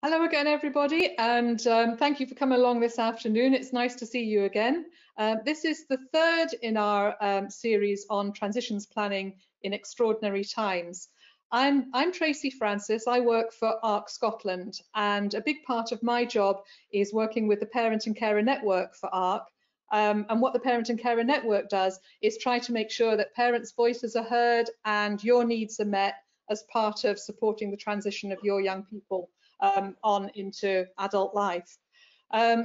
Hello again, everybody, and thank you for coming along this afternoon. It's nice to see you again. This is the third in our series on transitions planning in extraordinary times. I'm Tracy Francis. I work for ARC Scotland, and a big part of my job is working with the Parent and Carer Network for ARC. And what the Parent and Carer Network does is try to make sure that parents' voices are heard and your needs are met as part of supporting the transition of your young people on into adult life.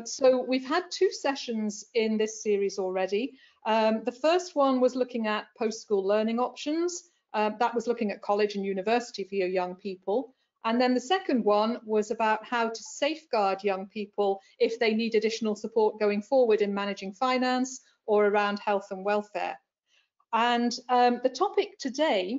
So we've had two sessions in this series already. The first one was looking at post-school learning options. That was looking at college and university for your young people. And then the second one was about how to safeguard young people if they need additional support going forward in managing finance or around health and welfare. And the topic today,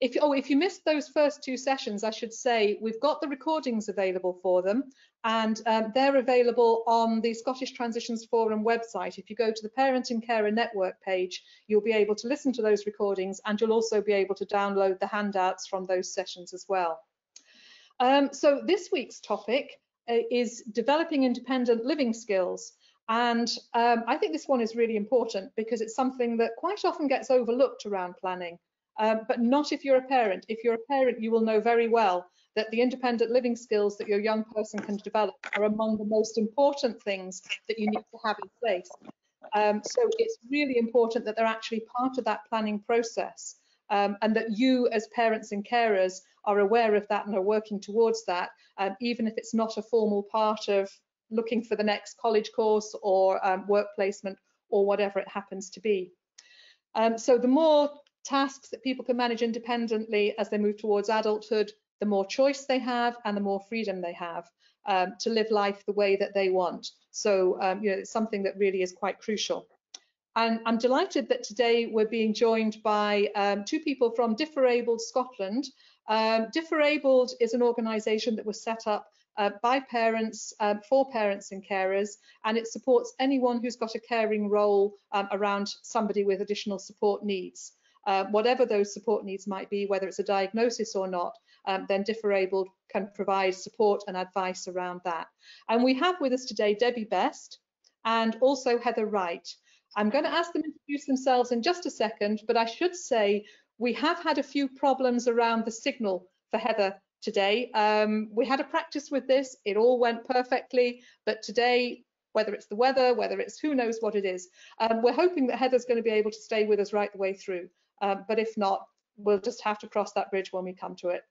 if you missed those first two sessions, I should say we've got the recordings available for them, and they're available on the Scottish Transitions Forum website. If you go to the Parent and Carer Network page, you'll be able to listen to those recordings, and you'll also be able to download the handouts from those sessions as well. So this week's topic is developing independent living skills. And I think this one is really important because it's something that quite often gets overlooked around planning. But not if you're a parent. If you're a parent, you will know very well that the independent living skills that your young person can develop are among the most important things that you need to have in place. So it's really important that they're actually part of that planning process, and that you as parents and carers are aware of that and are working towards that, even if it's not a formal part of looking for the next college course or work placement or whatever it happens to be. So the more tasks that people can manage independently as they move towards adulthood, the more choice they have and the more freedom they have to live life the way that they want. So it's something that really is quite crucial. And I'm delighted that today we're being joined by two people from Differabled Scotland. Differabled is an organisation that was set up by parents, for parents and carers, and it supports anyone who's got a caring role around somebody with additional support needs. Whatever those support needs might be, whether it's a diagnosis or not, then Differabled can provide support and advice around that. And we have with us today Debbie Best and also Heather Wright. I'm going to ask them to introduce themselves in just a second, but I should say we have had a few problems around the signal for Heather today. We had a practice with this, it all went perfectly, but today, whether it's the weather, whether it's who knows what it is, we're hoping that Heather's going to be able to stay with us right the way through. But if not, we'll just have to cross that bridge when we come to it.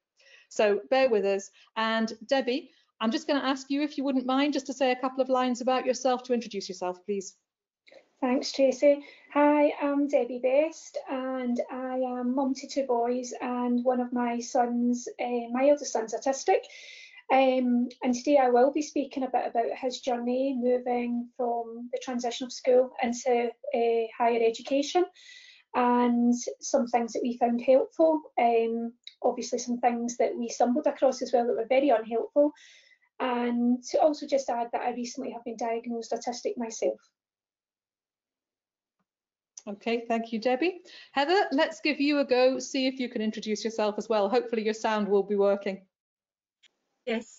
So bear with us. And Debbie, I'm just going to ask you if you wouldn't mind just to say a couple of lines about yourself to introduce yourself, please. Thanks, Tracy. Hi, I'm Debbie Best, and I am mum to two boys, and one of my sons, my eldest son's autistic. And today I will be speaking a bit about his journey moving from the transition of school into higher education, and some things that we found helpful. Obviously some things that we stumbled across as well that were very unhelpful. And to also just add that I recently have been diagnosed autistic myself. Okay, thank you, Debbie. Heather, let's give you a go, see if you can introduce yourself as well. Hopefully your sound will be working. Yes,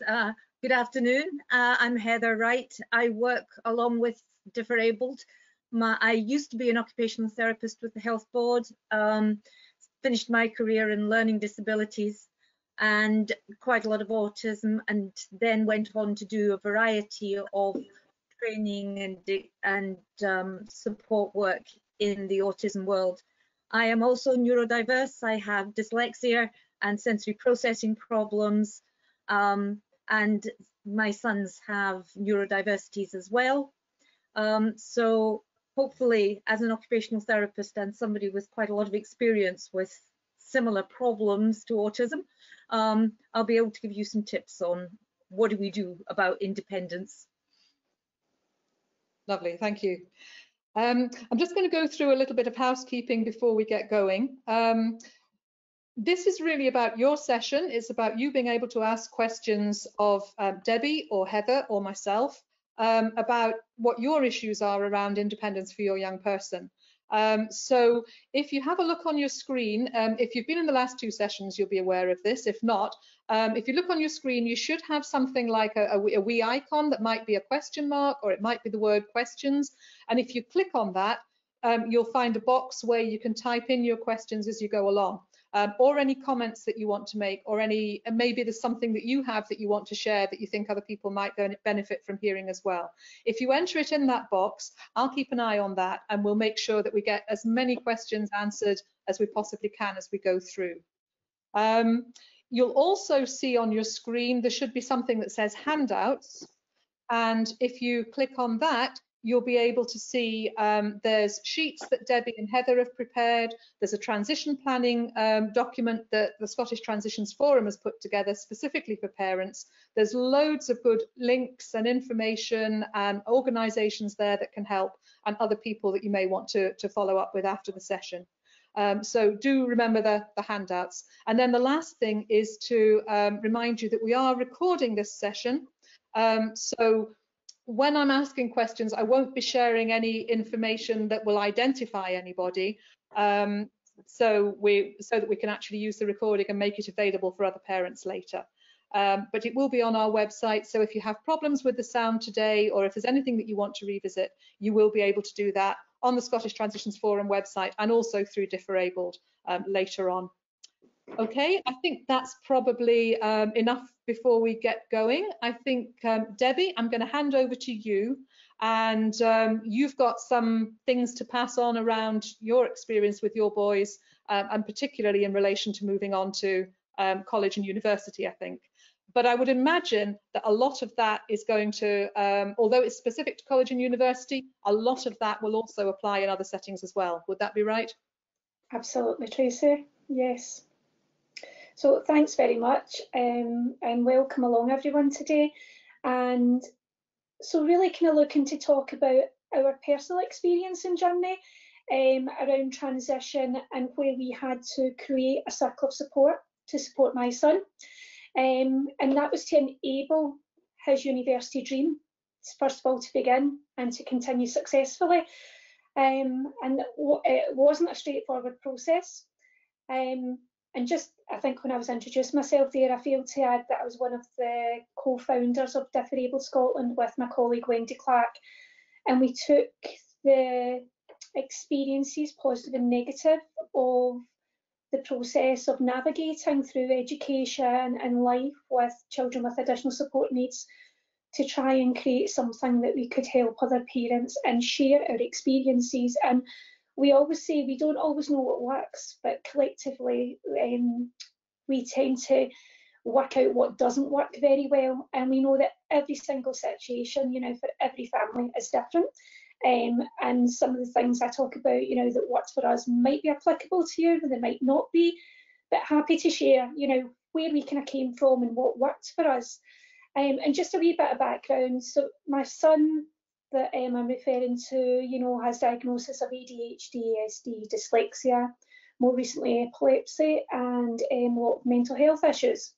good afternoon. I'm Heather Wright. I work along with Differabled. I used to be an occupational therapist with the Health Board, finished my career in learning disabilities and quite a lot of autism, and then went on to do a variety of training and support work in the autism world. I am also neurodiverse. I have dyslexia and sensory processing problems, and my sons have neurodiversities as well. So hopefully, as an occupational therapist and somebody with quite a lot of experience with similar problems to autism, I'll be able to give you some tips on what do we do about independence. Lovely, thank you. I'm just going to go through a little bit of housekeeping before we get going. This is really about your session. It's about you being able to ask questions of Debbie or Heather or myself about what your issues are around independence for your young person. So if you have a look on your screen, if you've been in the last 2 sessions, you'll be aware of this. If not, if you look on your screen, you should have something like a wee icon that might be a question mark, or it might be the word questions. And if you click on that, you'll find a box where you can type in your questions as you go along, or any comments that you want to make, or maybe there's something that you have that you want to share that you think other people might benefit from hearing as well. If you enter it in that box, I'll keep an eye on that, and we'll make sure that we get as many questions answered as we possibly can as we go through. You'll also see on your screen there should be something that says Handouts, and if you click on that, you'll be able to see there's sheets that Debbie and Heather have prepared. There's a transition planning document that the Scottish Transitions Forum has put together specifically for parents. There's loads of good links and information and organisations there that can help, and other people that you may want to follow up with after the session. So do remember the handouts. And then the last thing is to remind you that we are recording this session. So when I'm asking questions, I won't be sharing any information that will identify anybody, so that we can actually use the recording and make it available for other parents later. But it will be on our website, so if you have problems with the sound today, or if there's anything that you want to revisit, you will be able to do that on the Scottish Transitions Forum website, and also through Differabled later on. Okay, I think that's probably enough before we get going. I think, Debbie, I'm going to hand over to you, and you've got some things to pass on around your experience with your boys, and particularly in relation to moving on to college and university, I think. But I would imagine that a lot of that is going to, although it's specific to college and university, a lot of that will also apply in other settings as well. Would that be right? Absolutely, Tracy. Yes. So thanks very much, and welcome along everyone today. And so really kind of looking to talk about our personal experience and journey around transition, and where we had to create a circle of support to support my son. And that was to enable his university dream, first of all, to begin and to continue successfully. And it wasn't a straightforward process. And just, I think when I was introducing myself there, I failed to add that I was one of the co-founders of Differabled Scotland with my colleague Wendy Clark. And we took the experiences, positive and negative, of the process of navigating through education and life with children with additional support needs to try and create something that we could help other parents and share our experiences. And we always say we don't always know what works, but collectively we tend to work out what doesn't work very well. And we know that every single situation, for every family is different. And some of the things I talk about, that worked for us might be applicable to you, but they might not be. But happy to share, where we kind of came from and what worked for us. And just a wee bit of background. So my son that I'm referring to, has diagnosis of ADHD, ASD, dyslexia, more recently epilepsy, and a lot of mental health issues.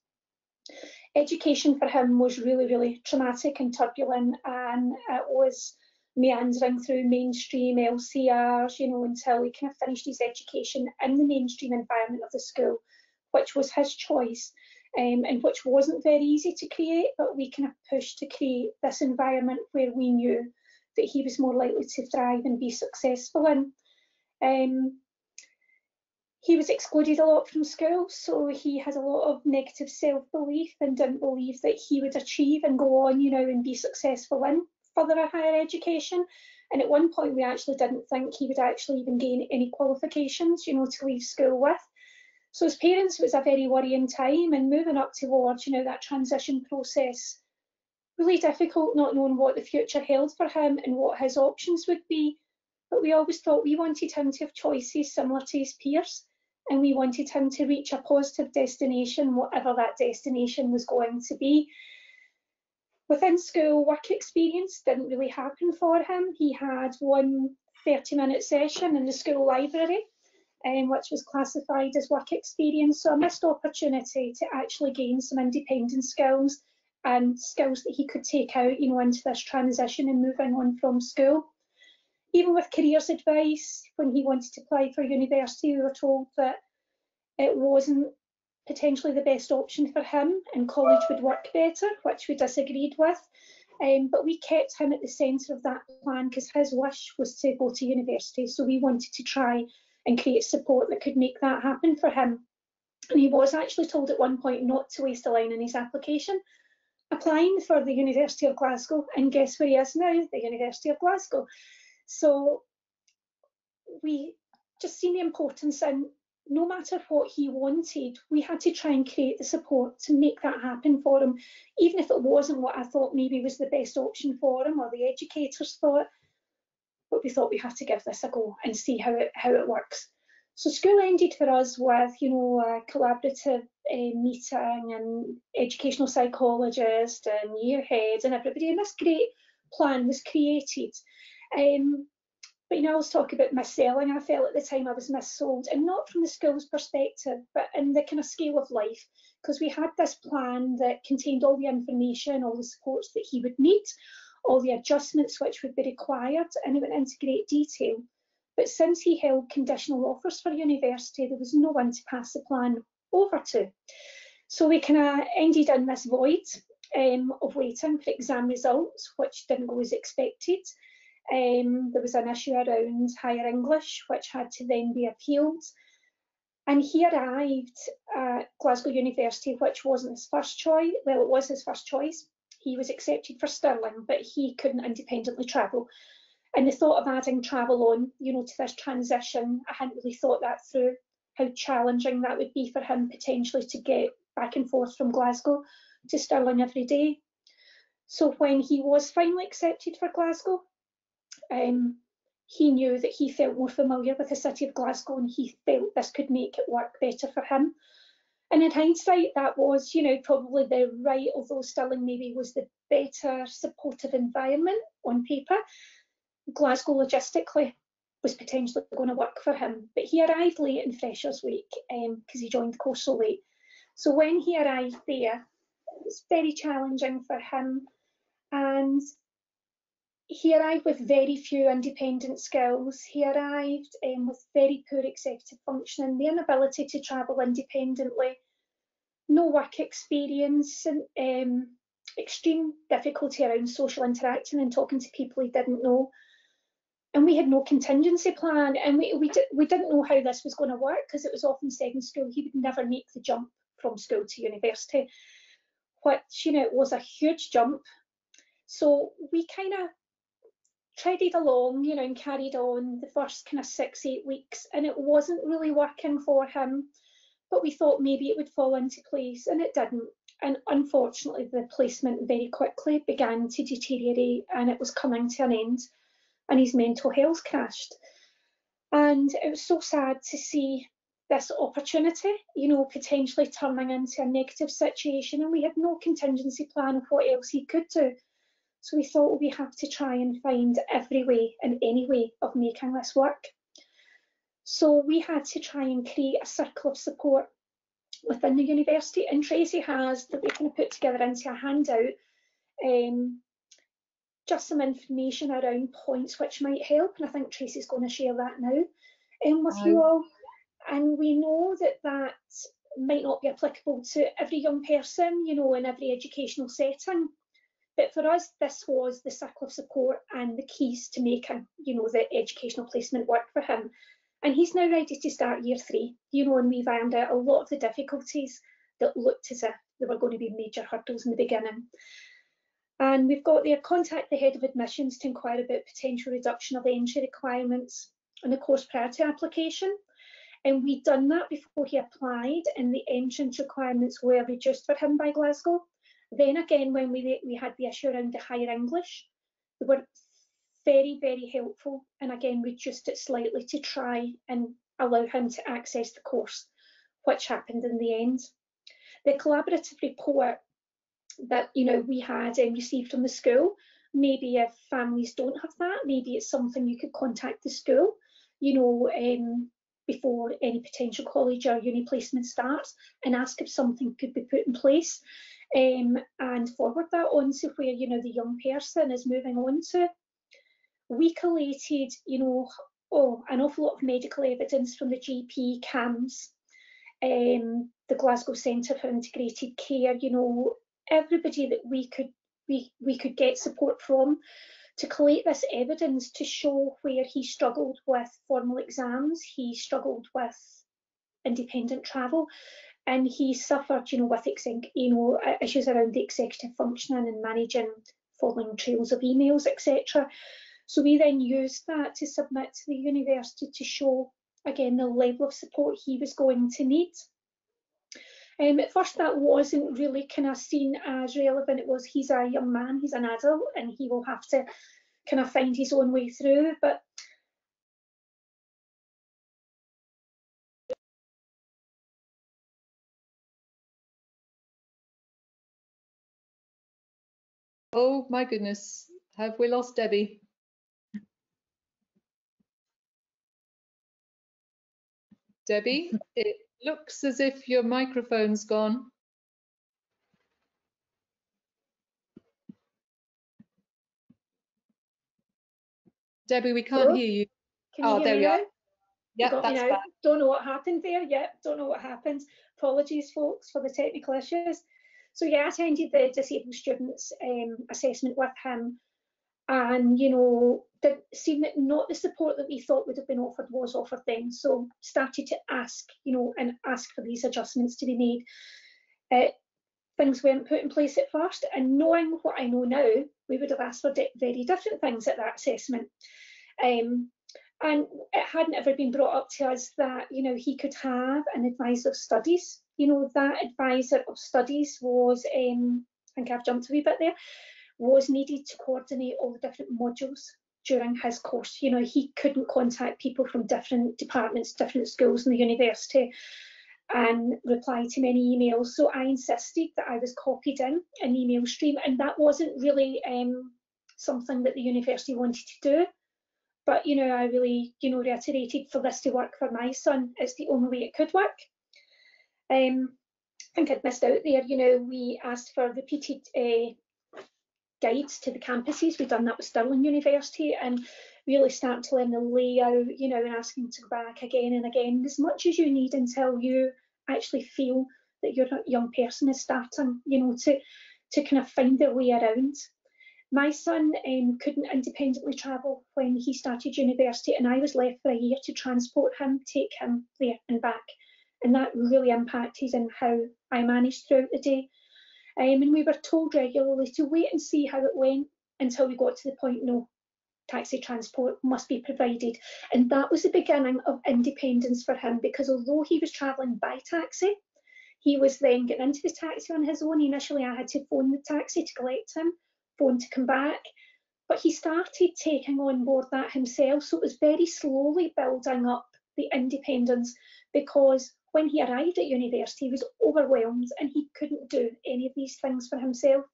Education for him was really, really traumatic and turbulent, and it was meandering through mainstream LCRs, until he kind of finished his education in the mainstream environment of the school, which was his choice, and which wasn't very easy to create, but we kind of pushed to create this environment where we knew that he was more likely to thrive and be successful in. He was excluded a lot from school, so he had a lot of negative self-belief and didn't believe that he would achieve and go on, and be successful in further higher education. And at one point, we actually didn't think he would actually even gain any qualifications, to leave school with. So as parents, it was a very worrying time, and moving up towards, that transition process, really difficult, not knowing what the future held for him and what his options would be. But we always thought we wanted him to have choices similar to his peers, and we wanted him to reach a positive destination, whatever that destination was going to be. Within school, work experience didn't really happen for him. He had one 30-minute session in the school library, which was classified as work experience. So a missed opportunity to actually gain some independent skills and skills that he could take out, into this transition and moving on from school. Even with careers advice, when he wanted to apply for university, we were told that it wasn't potentially the best option for him and college would work better, which we disagreed with. But we kept him at the centre of that plan because his wish was to go to university. So we wanted to try and create support that could make that happen for him. And he was actually told at one point not to waste a line in his application, applying for the University of Glasgow. And guess where he is now? The University of Glasgow. So we just seen the importance, and no matter what he wanted, we had to try and create the support to make that happen for him, even if it wasn't what I thought maybe was the best option for him or the educators thought. But we thought we have to give this a go and see how it works. So school ended for us with, you know, a collaborative meeting and educational psychologist and year heads and everybody, and this great plan was created. But you know, I was talking about mis-selling. I felt at the time I was mis-sold, and not from the school's perspective, but in the kind of scale of life, because we had this plan that contained all the information, all the supports that he would need, all the adjustments which would be required, and it went into great detail. But since he held conditional offers for university, there was no one to pass the plan over to. So we kind of ended in this void of waiting for exam results, which didn't go as expected. There was an issue around higher English, which had to then be appealed. And he arrived at Glasgow University, which wasn't his first choice. Well, it was his first choice. He was accepted for Stirling, but he couldn't independently travel. And the thought of adding travel on, you know, to this transition, I hadn't really thought that through, how challenging that would be for him potentially to get back and forth from Glasgow to Stirling every day. So when he was finally accepted for Glasgow, he knew that he felt more familiar with the city of Glasgow, and he felt this could make it work better for him. And in hindsight, that was, you know, probably the right, although Stirling maybe was the better supportive environment on paper. Glasgow logistically was potentially going to work for him, but he arrived late in Freshers' Week because he joined the course so late. So when he arrived there, it was very challenging for him, and he arrived with very few independent skills. He arrived with very poor executive functioning, the inability to travel independently, no work experience, and extreme difficulty around social interacting and talking to people he didn't know. And we had no contingency plan, and we didn't know how this was going to work, because it was often said in school he would never make the jump from school to university, which, you know, it was a huge jump. So we kind of treaded along, you know, and carried on the first kind of 6-8 weeks, and it wasn't really working for him, but we thought maybe it would fall into place, and it didn't. And unfortunately, the placement very quickly began to deteriorate, and it was coming to an end, and his mental health crashed. And it was so sad to see this opportunity, you know, potentially turning into a negative situation, and we had no contingency plan of what else he could do. So we thought, well, we have to try and find every way and any way of making this work. So we had to try and create a circle of support within the university, and Tracy has, that we kind of put together into a handout, just some information around points which might help, and I think Tracy's going to share that now with you all. And we know that that might not be applicable to every young person, you know, in every educational setting, but for us, this was the circle of support and the keys to making, you know, the educational placement work for him. And he's now ready to start year 3, you know, and we've ironed out a lot of the difficulties that looked as if they were going to be major hurdles in the beginning. And we've got there, contact the head of admissions to inquire about potential reduction of entry requirements on the course prior to application. And we'd done that before he applied, and the entrance requirements were reduced for him by Glasgow. Then again, when we had the issue around the higher English, they were very, very helpful, and again reduced it slightly to try and allow him to access the course, which happened in the end. The collaborative report that, you know, we had received from the school, maybe if families don't have that, maybe it's something you could contact the school, you know, before any potential college or uni placement starts, and ask if something could be put in place, and forward that on to where, you know, the young person is moving on to. we collated, an awful lot of medical evidence from the GP CAMS, the Glasgow Centre for Integrated Care, everybody that we could get support from, to collate this evidence to show where he struggled with formal exams, he struggled with independent travel, and he suffered, with issues around the executive functioning and managing, following trails of emails, etc. So we then used that to submit to the university to show, again, the level of support he was going to need. At first, that wasn't really kind of seen as relevant. It was, he's a young man, he's an adult, and he will have to kind of find his own way through. But oh my goodness, have we lost Debbie? Debbie, it looks as if your microphone's gone. Debbie, we can't hear you. Can you hear there me we now? are. Yeah, that's now. bad. Don't know what happened there. Yep, don't know what happened. Apologies, folks, for the technical issues. So yeah, I attended the disabled students assessment with him, and did seem that not the support that we thought would have been offered was offered then. So started to ask, and ask for these adjustments to be made. Things weren't put in place at first, and knowing what I know now, we would have asked for very different things at that assessment. And it hadn't ever been brought up to us that he could have an advisor of studies. That advisor of studies was, I think I've jumped a wee bit there, was needed to coordinate all the different modules during his course. He couldn't contact people from different departments, different schools in the university, and reply to many emails. So I insisted that I was copied in an email stream, and that wasn't really something that the university wanted to do. But I really reiterated, for this to work for my son, it's the only way it could work. I think I'd missed out there. We asked for repeated guides to the campuses. We've done that with Stirling University, and really start to learn the layout, and asking to go back again and again, as much as you need until you actually feel that your young person is starting, to kind of find their way around. My son couldn't independently travel when he started university, and I was left for a year to transport him, take him there and back. And that really impacted on how I managed throughout the day. And we were told regularly to wait and see how it went until we got to the point, no, taxi transport must be provided. And that was the beginning of independence for him, because although he was travelling by taxi, he was then getting into the taxi on his own. Initially, I had to phone the taxi to collect him, phone to come back, but he started taking on board that himself. So it was very slowly building up the independence, because when he arrived at university, he was overwhelmed and he couldn't do any of these things for himself.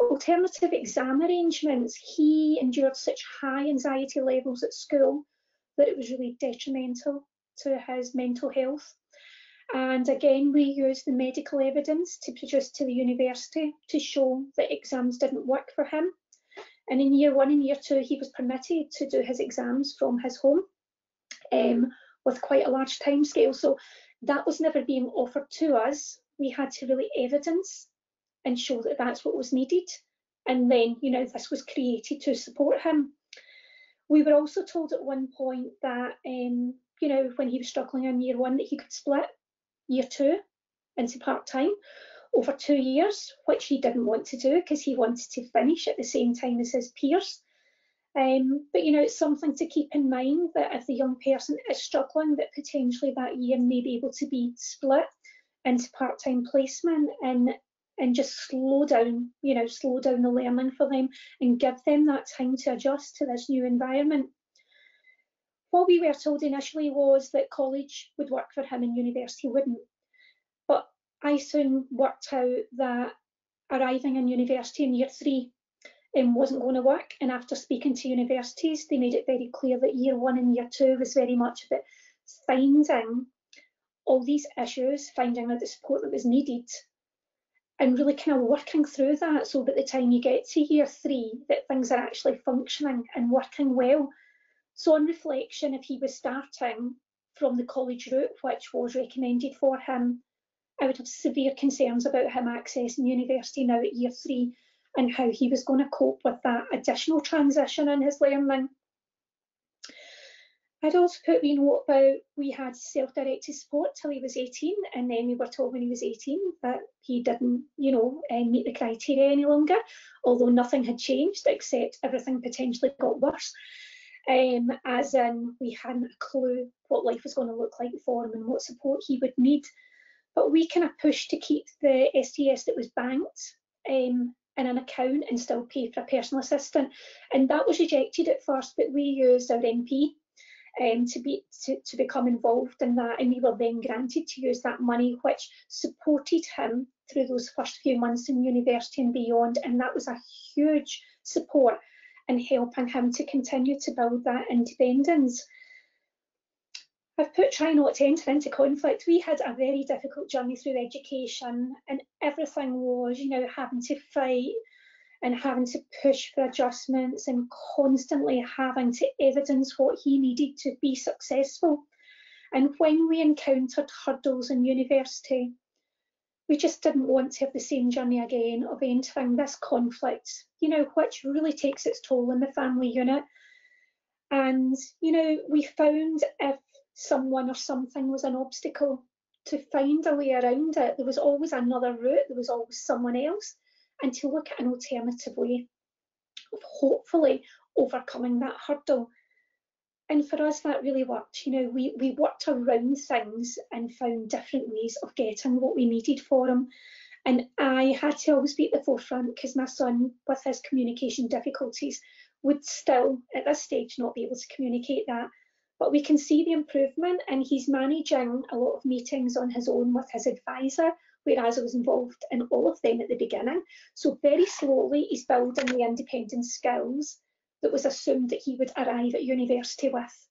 Alternative exam arrangements, he endured such high anxiety levels at school that it was really detrimental to his mental health. And again, we used the medical evidence to produce to the university to show that exams didn't work for him. And in year 1 and year 2, he was permitted to do his exams from his home with quite a large timescale. So that was never being offered to us. We had to really evidence and show that that's what was needed. And then, this was created to support him. We were also told at one point that, when he was struggling in year 1, that he could split year 2 into part-time over 2 years, which he didn't want to do because he wanted to finish at the same time as his peers. But it's something to keep in mind, that if the young person is struggling, that potentially that year may be able to be split into part-time placement, and just slow down the learning for them and give them that time to adjust to this new environment. What we were told initially was that college would work for him and university wouldn't. But I soon worked out that arriving in university in year 3 wasn't going to work. And after speaking to universities, they made it very clear that year 1 and year 2 was very much about finding all these issues, finding out the support that was needed, and really kind of working through that, so by the time you get to year 3 that things are actually functioning and working well. So on reflection, if he was starting from the college route, which was recommended for him, I would have severe concerns about him accessing university now at year 3 and how he was going to cope with that additional transition in his learning. I'd also put a note about we had self-directed support till he was 18, and then we were told when he was 18 that he didn't, you know, meet the criteria any longer, although nothing had changed except everything potentially got worse. As in we hadn't a clue what life was going to look like for him and what support he would need. But we kind of pushed to keep the SDS that was banked in an account and still pay for a personal assistant. And that was rejected at first, but we used our MP to become involved in that, and we were then granted to use that money, which supported him through those first few months in university and beyond, and that was a huge support in helping him to continue to build that independence. I've put try not to enter into conflict. We had a very difficult journey through education, and everything was, you know, having to fight and having to push for adjustments and constantly having to evidence what he needed to be successful. And when we encountered hurdles in university, we just didn't want to have the same journey again of entering this conflict, you know, which really takes its toll on the family unit. And, you know, we found if someone or something was an obstacle, to find a way around it. There was always another route, there was always someone else, and to look at an alternative way of hopefully overcoming that hurdle. And for us, that really worked. You know, we worked around things and found different ways of getting what we needed for him. And I had to always be at the forefront because my son, with his communication difficulties, would still at this stage not be able to communicate that. But we can see the improvement, and he's managing a lot of meetings on his own with his advisor, whereas I was involved in all of them at the beginning. So very slowly he's building the independent skills that was assumed that he would arrive at university with.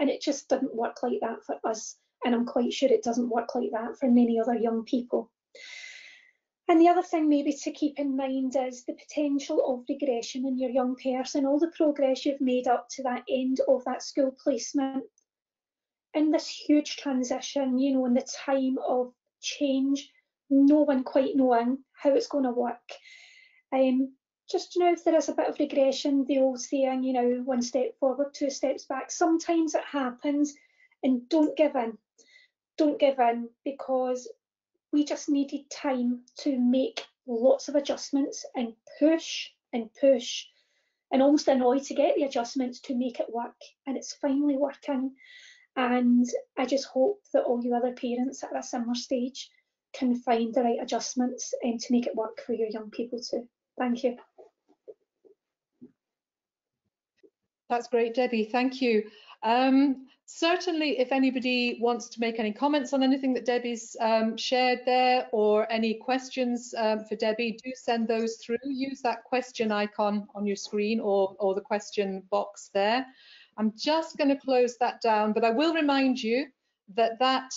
And it just didn't work like that for us. And I'm quite sure it doesn't work like that for many other young people. And the other thing maybe to keep in mind is the potential of regression in your young person, all the progress you've made up to that end of that school placement. In this huge transition, you know, in the time of change, no one quite knowing how it's going to work. Just, you know, if there is a bit of regression, the old saying, you know, 1 step forward, 2 steps back, sometimes it happens, and don't give in. Don't give in, because we just needed time to make lots of adjustments and push and almost annoy to get the adjustments to make it work. And it's finally working. And I just hope that all you other parents at a similar stage can find the right adjustments to make it work for your young people too. Thank you. That's great, Debbie. Thank you. Certainly, if anybody wants to make any comments on anything that Debbie's shared there, or any questions for Debbie, do send those through. Use that question icon on your screen, or the question box there. I'm just going to close that down, but I will remind you that that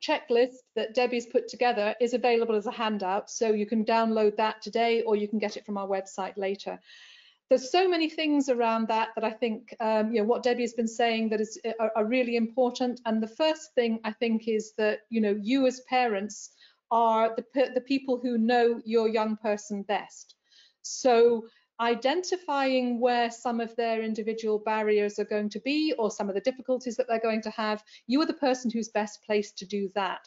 checklist that Debbie's put together is available as a handout, so you can download that today, or you can get it from our website later. There's so many things around that I think, you know, what Debbie has been saying that are really important. And the first thing I think is that, you know, you as parents are the people who know your young person best. So identifying where some of their individual barriers are going to be, or some of the difficulties that they're going to have, you are the person who's best placed to do that.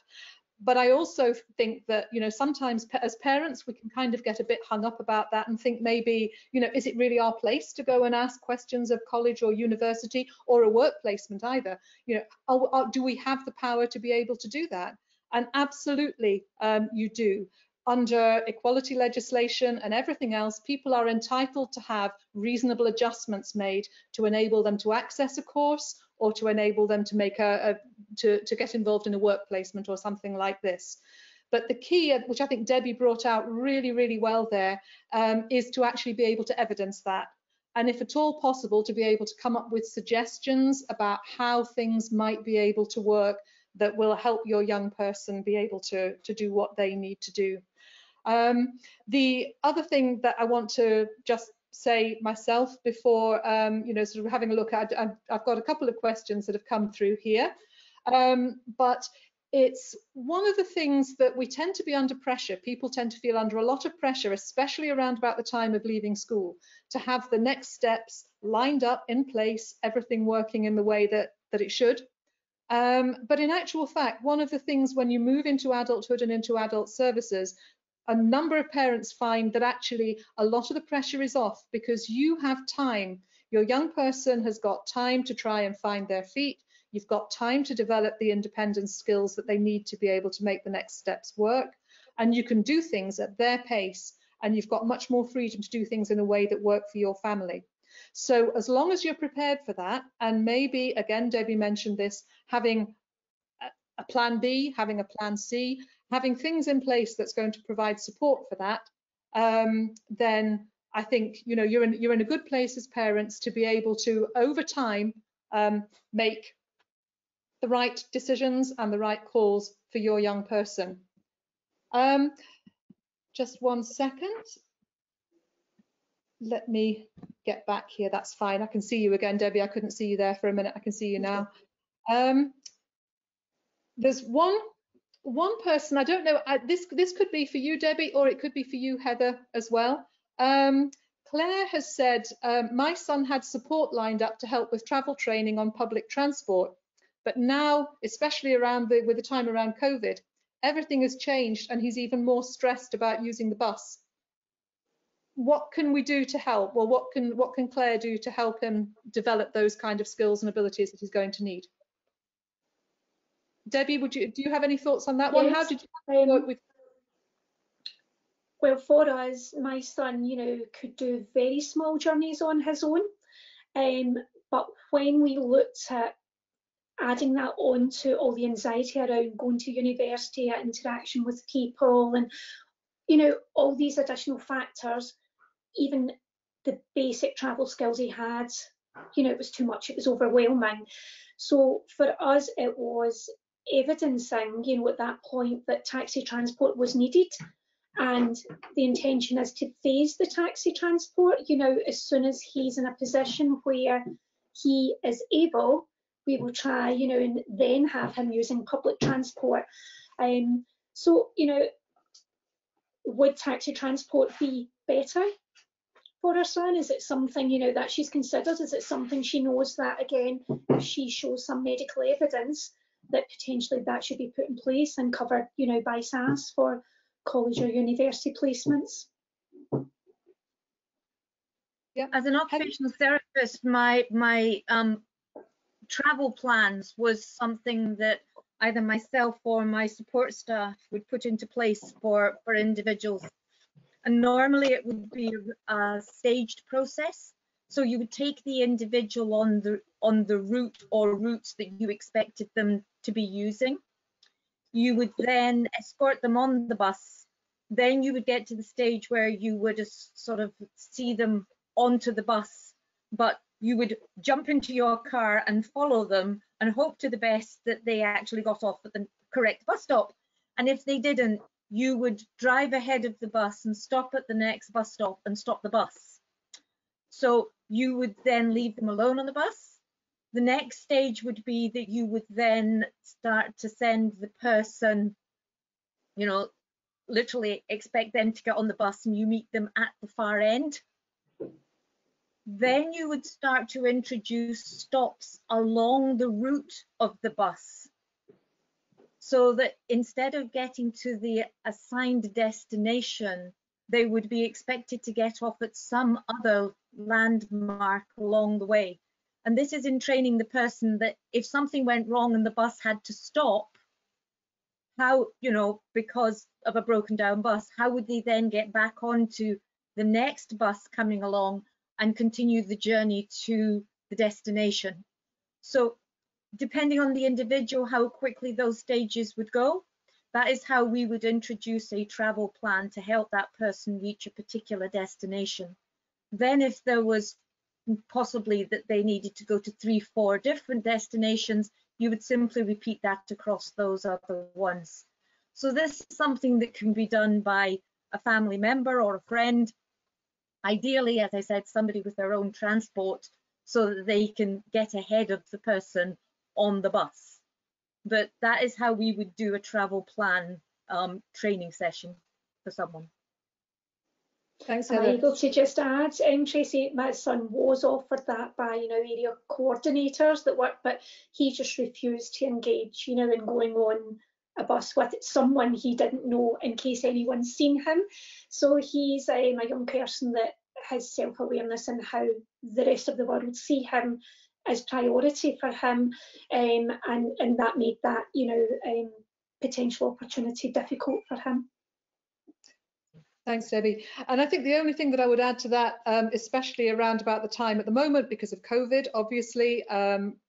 But I also think that, you know, sometimes as parents, we can kind of get a bit hung up about that and think maybe, you know, is it really our place to go and ask questions of college or university or a work placement either? You know, do we have the power to be able to do that? And absolutely, you do. Under equality legislation and everything else, people are entitled to have reasonable adjustments made to enable them to access a course, or to enable them to make to get involved in a work placement or something like this. But the key, which I think Debbie brought out really, really well there, is to actually be able to evidence that. And if at all possible, to be able to come up with suggestions about how things might be able to work that will help your young person be able to do what they need to do. The other thing that I want to just say myself before, you know, sort of having a look at, I've got a couple of questions that have come through here, but it's one of the things that we tend to be under pressure. People tend to feel under a lot of pressure, especially around about the time of leaving school, to have the next steps lined up in place, everything working in the way that it should. But in actual fact, one of the things when you move into adulthood and into adult services, a number of parents find that actually a lot of the pressure is off because you have time. Your young person has got time to try and find their feet. You've got time to develop the independent skills that they need to be able to make the next steps work. And you can do things at their pace, and you've got much more freedom to do things in a way that work for your family. So as long as you're prepared for that, and maybe, again, Debbie mentioned this, having a plan B, having a plan C, having things in place that's going to provide support for that, then I think, you know, you're in a good place as parents to be able to, over time, make the right decisions and the right calls for your young person. Just 1 second. Let me get back here. That's fine. I can see you again, Debbie. I couldn't see you there for a minute. I can see you now. There's one person, I don't know, this could be for you, Debbie, or it could be for you, Heather, as well. Claire has said, my son had support lined up to help with travel training on public transport, but now, especially with the time around COVID, everything has changed and he's even more stressed about using the bus. What can we do to help? Well, what can Claire do to help him develop those kind of skills and abilities that he's going to need? Debbie, do you have any thoughts on that one? Yes. How did you work with? Well, for us, my son, you know, could do very small journeys on his own. But when we looked at adding that on to all the anxiety around going to university, interaction with people, and, you know, all these additional factors, even the basic travel skills he had, you know, it was too much, it was overwhelming. So for us, it was evidencing, you know, at that point that taxi transport was needed. And the intention is to phase the taxi transport, you know, as soon as he's in a position where he is able, we will try, you know, and then have him using public transport. So, you know, would taxi transport be better for her son? Is it something, you know, that she's considered? Is it something she knows that, again, if she shows some medical evidence that potentially that should be put in place and covered, you know, by SAS for college or university placements? Yeah. As an occupational therapist, my travel plans was something that either myself or my support staff would put into place for individuals. And normally it would be a staged process. So you would take the individual on the route or routes that you expected them to be using. You would then escort them on the bus. Then you would get to the stage where you would sort of see them onto the bus, but you would jump into your car and follow them and hope to the best that they actually got off at the correct bus stop. And if they didn't, you would drive ahead of the bus and stop at the next bus stop and stop the bus. So you would then leave them alone on the bus. The next stage would be that you would then start to send the person, you know, literally expect them to get on the bus and you meet them at the far end. Then you would start to introduce stops along the route of the bus, so that instead of getting to the assigned destination, they would be expected to get off at some other landmark along the way. And this is in training the person that if something went wrong and the bus had to stop, how, you know, because of a broken down bus, how would they then get back onto the next bus coming along and continue the journey to the destination? So depending on the individual, how quickly those stages would go, that is how we would introduce a travel plan to help that person reach a particular destination. Then if there was possibly that they needed to go to 3-4 different destinations, you would simply repeat that across those other ones. So this is something that can be done by a family member or a friend. Ideally, as I said, somebody with their own transport, so that they can get ahead of the person on the bus. But that is how we would do a travel plan training session for someone. Thanks, Am I Heather. able to just add, Tracy, my son was offered that by, area coordinators that work, but he just refused to engage, in going on a bus with someone he didn't know in case anyone's seen him. So he's a young person that has self-awareness and how the rest of the world see him as priority for him, and that made that, potential opportunity difficult for him. Thanks, Debbie. And I think the only thing that I would add to that, especially around about the time at the moment, because of COVID, obviously,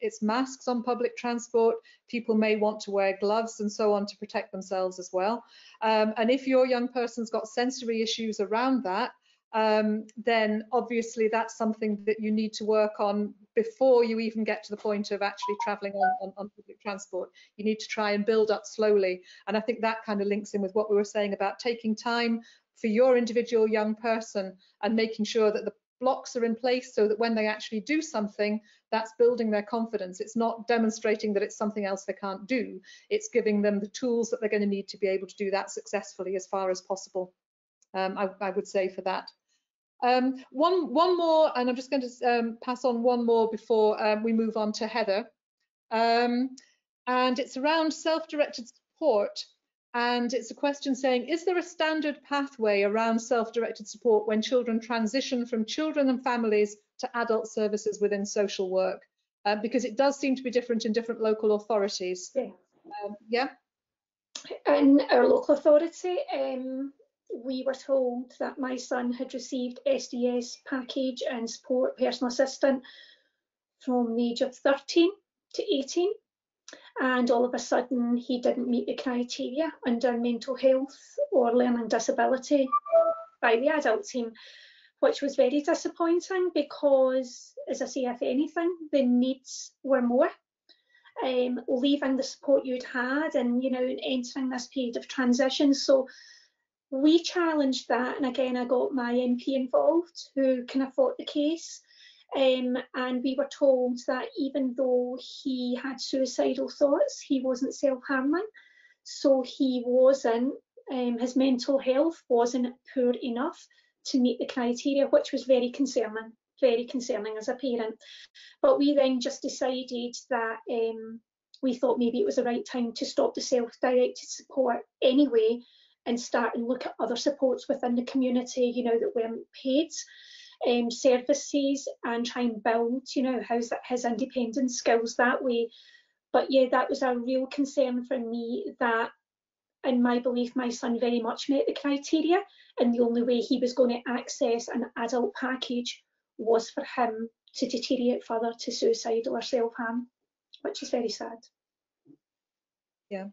it's masks on public transport. People may want to wear gloves and so on to protect themselves as well. And if your young person's got sensory issues around that, then obviously that's something that you need to work on before you even get to the point of actually travelling on public transport. You need to try and build up slowly. And I think that kind of links in with what we were saying about taking time for your individual young person and making sure that the blocks are in place so that when they actually do something, that's building their confidence. It's not demonstrating that it's something else they can't do. It's giving them the tools that they're going to need to be able to do that successfully as far as possible. I would say for that. One more, and I'm just going to pass on one more before we move on to Heather. And it's around self-directed support. And it's a question saying, is there a standard pathway around self-directed support when children transition from children and families to adult services within social work? Because it does seem to be different in different local authorities. Yeah. Yeah. In our local authority, we were told that my son had received SDS Package and support personal assistant from the age of 13 to 18. And all of a sudden he didn't meet the criteria under mental health or learning disability by the adult team, which was very disappointing because, as I say, if anything, the needs were more. Leaving the support you'd had and, entering this period of transition. So we challenged that, and again, I got my MP involved who kind of fought the case. And we were told that even though he had suicidal thoughts, he wasn't self-harming. So he wasn't, his mental health wasn't poor enough to meet the criteria, which was very concerning as a parent. But we then just decided that we thought maybe it was the right time to stop the self-directed support anyway and start and look at other supports within the community, that weren't paid. Services and try and build, his independent skills that way. But yeah, that was a real concern for me, that in my belief my son very much met the criteria, and the only way he was going to access an adult package was for him to deteriorate further to suicide or self-harm, which is very sad. Yeah.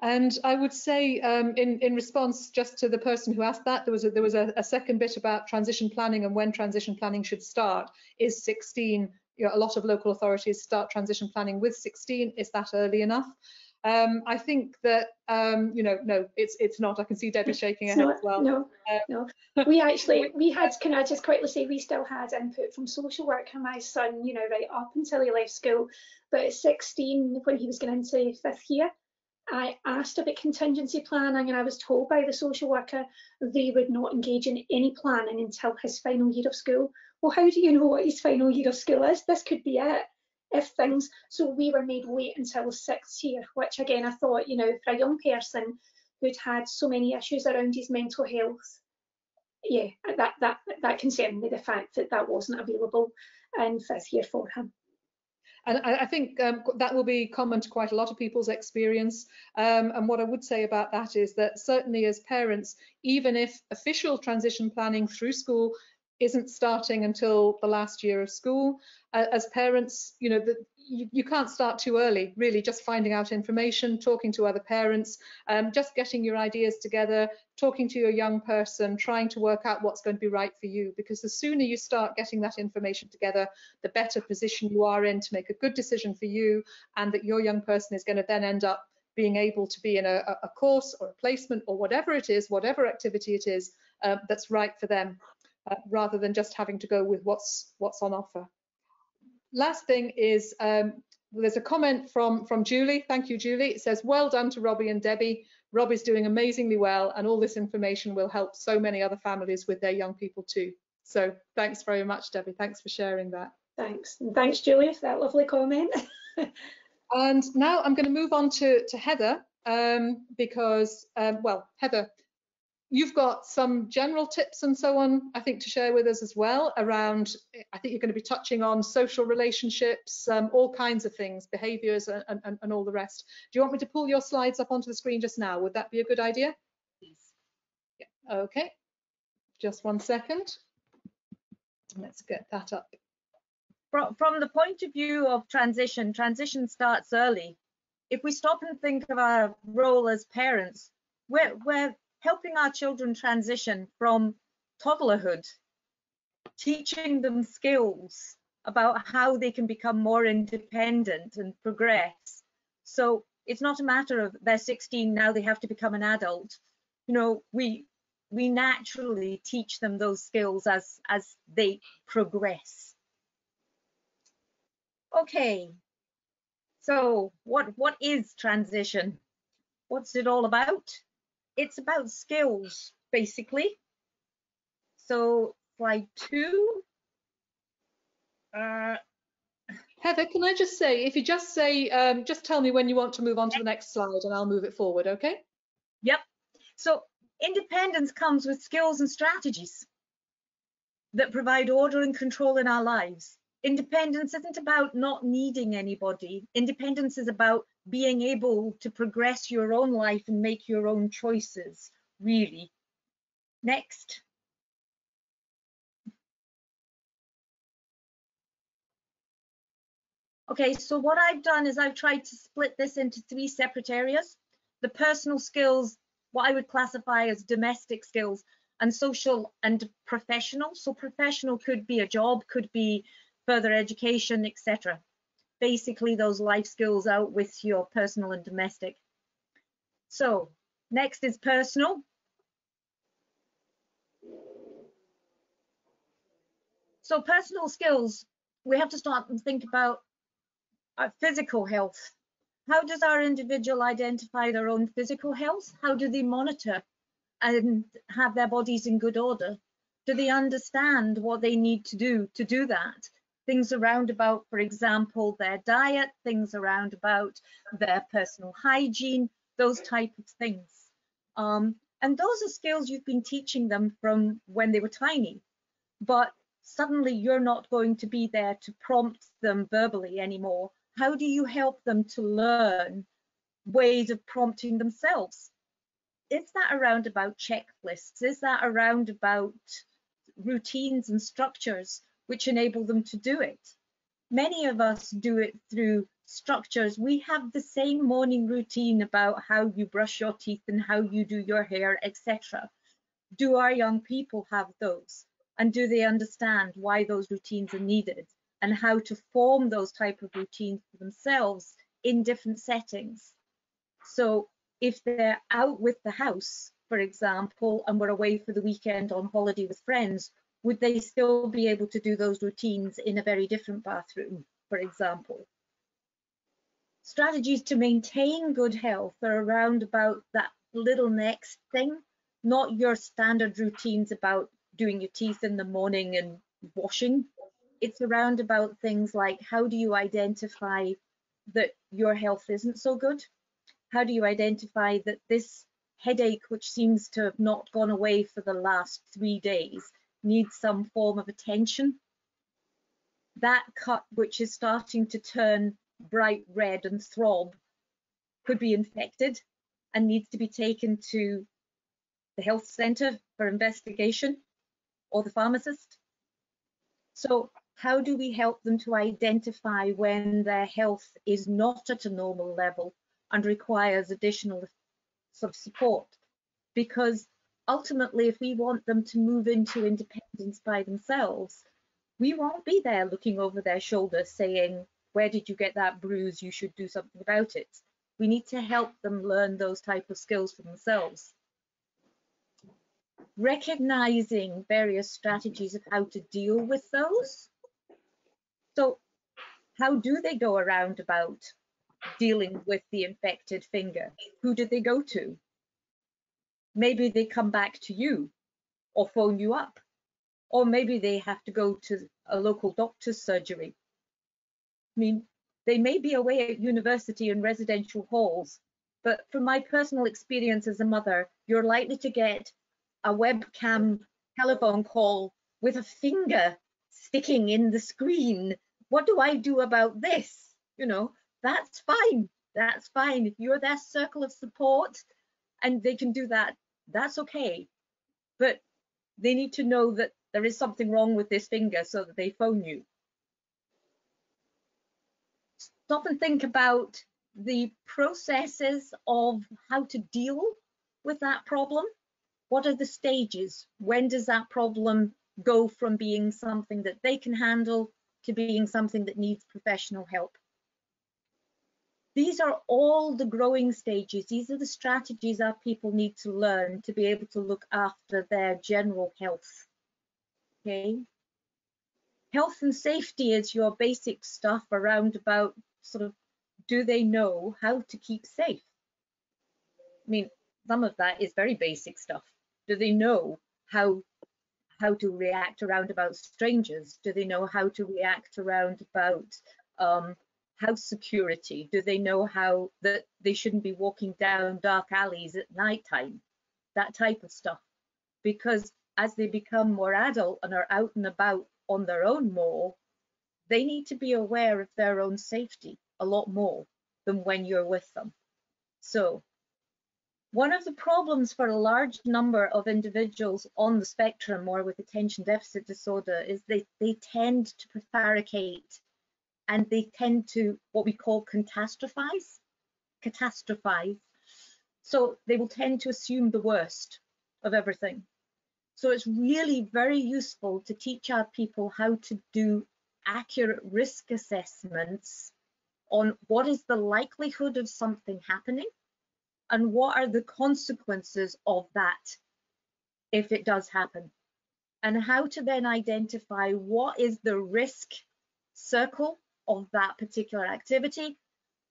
And I would say, in response just to the person who asked that, there was a second bit about transition planning and when transition planning should start. Is 16? A lot of local authorities start transition planning with 16. Is that early enough? I think that no, it's not. I can see Debbie shaking her head as well. No. We had, can I just quickly say, we still had input from social work and my son, right up until he left school. But at 16, when he was going into 5th year, I asked about contingency planning, and I was told by the social worker they would not engage in any planning until his final year of school. Well, how do you know what his final year of school is? This could be it. So we were made wait until 6th year, which again, I thought, for a young person who'd had so many issues around his mental health, yeah, that concerned me, the fact that that wasn't available in 5th year for him. And I think that will be common to quite a lot of people's experience. And what I would say about that is that certainly as parents, even if official transition planning through school isn't starting until the last year of school, as parents, you can't start too early, really. Just finding out information, talking to other parents, just getting your ideas together, talking to your young person, trying to work out what's going to be right for you, because the sooner you start getting that information together, the better position you are in to make a good decision for you, and that your young person is going to then end up being able to be in a course or a placement or whatever it is, whatever activity it is, that's right for them, rather than just having to go with what's on offer. Last thing is, there's a comment from Julie. Thank you, Julie. It says, well done to Robbie and Debbie. Robbie's doing amazingly well, and all this information will help so many other families with their young people too. So thanks very much, Debbie. Thanks for sharing that. Thanks. And thanks, Julie, for that lovely comment. And now I'm going to move on to Heather, because, well, Heather, you've got some general tips and so on, I think, to share with us as well around, I think you're going to be touching on social relationships, all kinds of things, behaviours and all the rest. Do you want me to pull your slides up onto the screen just now? Would that be a good idea? Yes. Yeah. Okay, just 1 second. Let's get that up. From the point of view of transition starts early. If we stop and think of our role as parents, we're helping our children transition from toddlerhood, teaching them skills about how they can become more independent and progress. So it's not a matter of they're 16, now they have to become an adult. You know, we naturally teach them those skills as they progress. Okay, so what is transition? What's it all about? It's about skills, basically. So slide 2. Heather, can I just say, if you just say, just tell me when you want to move on to the next slide and I'll move it forward, okay? Yep. So independence comes with skills and strategies that provide order and control in our lives. Independence isn't about not needing anybody. Independence is about being able to progress your own life and make your own choices, really. Next. Okay, so what I've done is I've tried to split this into 3 separate areas. The personal skills, what I would classify as domestic skills, and social and professional. So professional could be a job, could be further education, etc. Basically those life skills out with your personal and domestic. So next is personal. So personal skills, we have to start and think about our physical health. How does our individual identify their own physical health? How do they monitor and have their bodies in good order? Do they understand what they need to do that? Things around about, for example, their diet, things around about their personal hygiene, those type of things. And those are skills you've been teaching them from when they were tiny, but suddenly you're not going to be there to prompt them verbally anymore. How do you help them to learn ways of prompting themselves? Is that around about checklists? Is that around about routines and structures which enable them to do it? Many of us do it through structures. We have the same morning routine about how you brush your teeth and how you do your hair, etc. Do our young people have those? And do they understand why those routines are needed and how to form those type of routines for themselves in different settings? So if they're out with the house, for example, and we're away for the weekend on holiday with friends, would they still be able to do those routines in a very different bathroom, for example? Strategies to maintain good health are around about that little next thing, not your standard routines about doing your teeth in the morning and washing. It's around about things like, how do you identify that your health isn't so good? How do you identify that this headache, which seems to have not gone away for the last 3 days, needs some form of attention? That cut, which is starting to turn bright red and throb, could be infected and needs to be taken to the health centre for investigation, or the pharmacist. So How do we help them to identify when their health is not at a normal level and requires additional sort of support? Because ultimately, if we want them to move into independence by themselves, we won't be there looking over their shoulder saying, where did you get that bruise? You should do something about it. We need to help them learn those type of skills for themselves. Recognizing various strategies of how to deal with those. So how do they go around about dealing with the infected finger? Who do they go to? Maybe they come back to you or phone you up, or maybe they have to go to a local doctor's surgery. I mean, they may be away at university and residential halls, but from my personal experience as a mother, you're likely to get a webcam telephone call with a finger sticking in the screen. What do I do about this? You know, that's fine. That's fine. If you're their circle of support and they can do that, that's okay. But they need to know that there is something wrong with this finger so that they phone you. Stop and think about the processes of how to deal with that problem. What are the stages? When does that problem go from being something that they can handle to being something that needs professional help? These are all the growing stages. These are the strategies our people need to learn to be able to look after their general health. Okay. Health and safety is your basic stuff around about sort of, do they know how to keep safe? I mean, some of that is very basic stuff. Do they know how to react around about strangers? Do they know how to react around about house security? Do they know how that they shouldn't be walking down dark alleys at night time? That type of stuff. Because as they become more adult and are out and about on their own more, they need to be aware of their own safety a lot more than when you're with them. So one of the problems for a large number of individuals on the spectrum or with attention deficit disorder is they tend to prevaricate, and they tend to what we call catastrophize. So they will tend to assume the worst of everything. So it's really very useful to teach our people how to do accurate risk assessments on what is the likelihood of something happening and what are the consequences of that if it does happen, and how to then identify what is the risk circle of that particular activity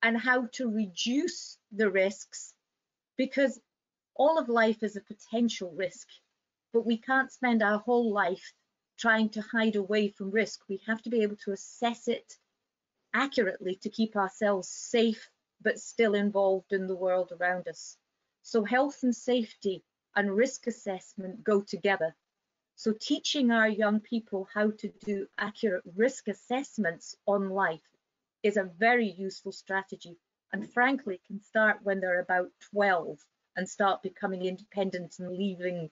and how to reduce the risks, because all of life is a potential risk, but we can't spend our whole life trying to hide away from risk. We have to be able to assess it accurately to keep ourselves safe but still involved in the world around us. So health and safety and risk assessment go together. So teaching our young people how to do accurate risk assessments on life is a very useful strategy, and frankly can start when they're about 12 and start becoming independent and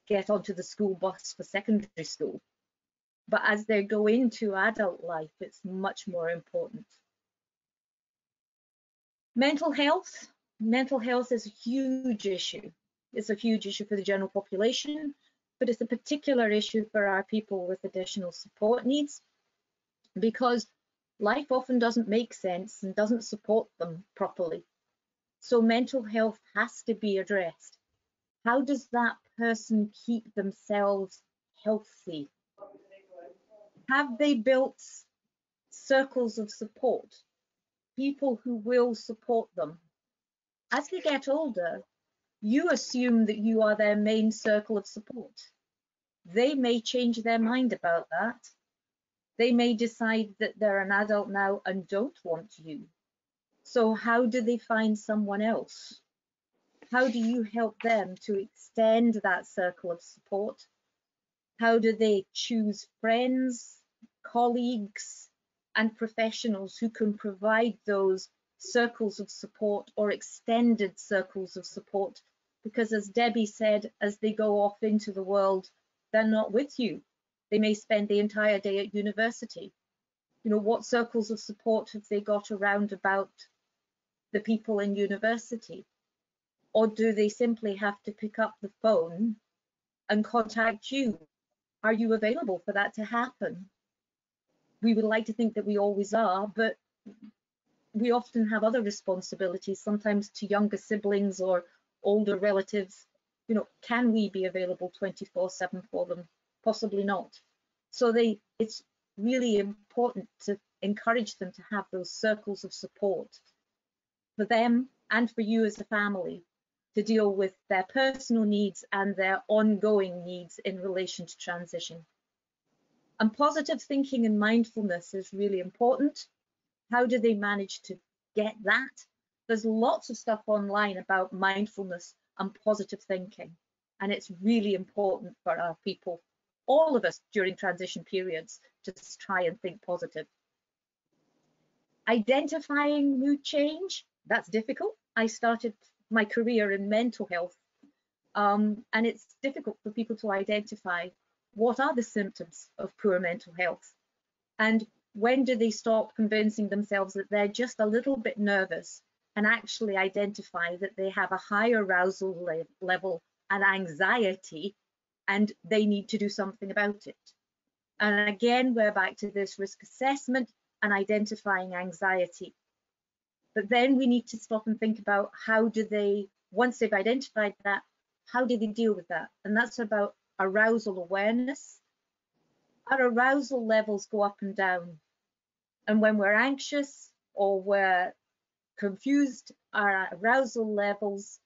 get onto the school bus for secondary school. But as they go into adult life, it's much more important. Mental health. Mental health is a huge issue. It's a huge issue for the general population, but it's a particular issue for our people with additional support needs, because life often doesn't make sense and doesn't support them properly. So mental health has to be addressed. How does that person keep themselves healthy? Have they built circles of support? People who will support them. As they get older, you assume that you are their main circle of support. They may change their mind about that. They may decide that they're an adult now and don't want you. So how do they find someone else? How do you help them to extend that circle of support? How do they choose friends, colleagues, and professionals who can provide those circles of support or extended circles of support? Because as Debbie said, as they go off into the world, they're not with you. They may spend the entire day at university. You know, what circles of support have they got around about the people in university? Or do they simply have to pick up the phone and contact you? Are you available for that to happen? We would like to think that we always are, but we often have other responsibilities, sometimes to younger siblings or older relatives. You know, can we be available 24/7 for them? Possibly not. So it's really important to encourage them to have those circles of support for them and for you as a family to deal with their personal needs and their ongoing needs in relation to transition. And positive thinking and mindfulness is really important. How do they manage to get that? There's lots of stuff online about mindfulness and positive thinking, and it's really important for our people, all of us during transition periods, to try and think positive. Identifying mood change, that's difficult. I started my career in mental health, and it's difficult for people to identify what are the symptoms of poor mental health, and when do they stop convincing themselves that they're just a little bit nervous and actually identify that they have a high arousal level and anxiety and they need to do something about it. And again, we're back to this risk assessment and identifying anxiety. But then we need to stop and think about how do they, once they've identified that, how do they deal with that? And that's about arousal awareness. Our arousal levels go up and down. And when we're anxious or we're confused, our arousal levels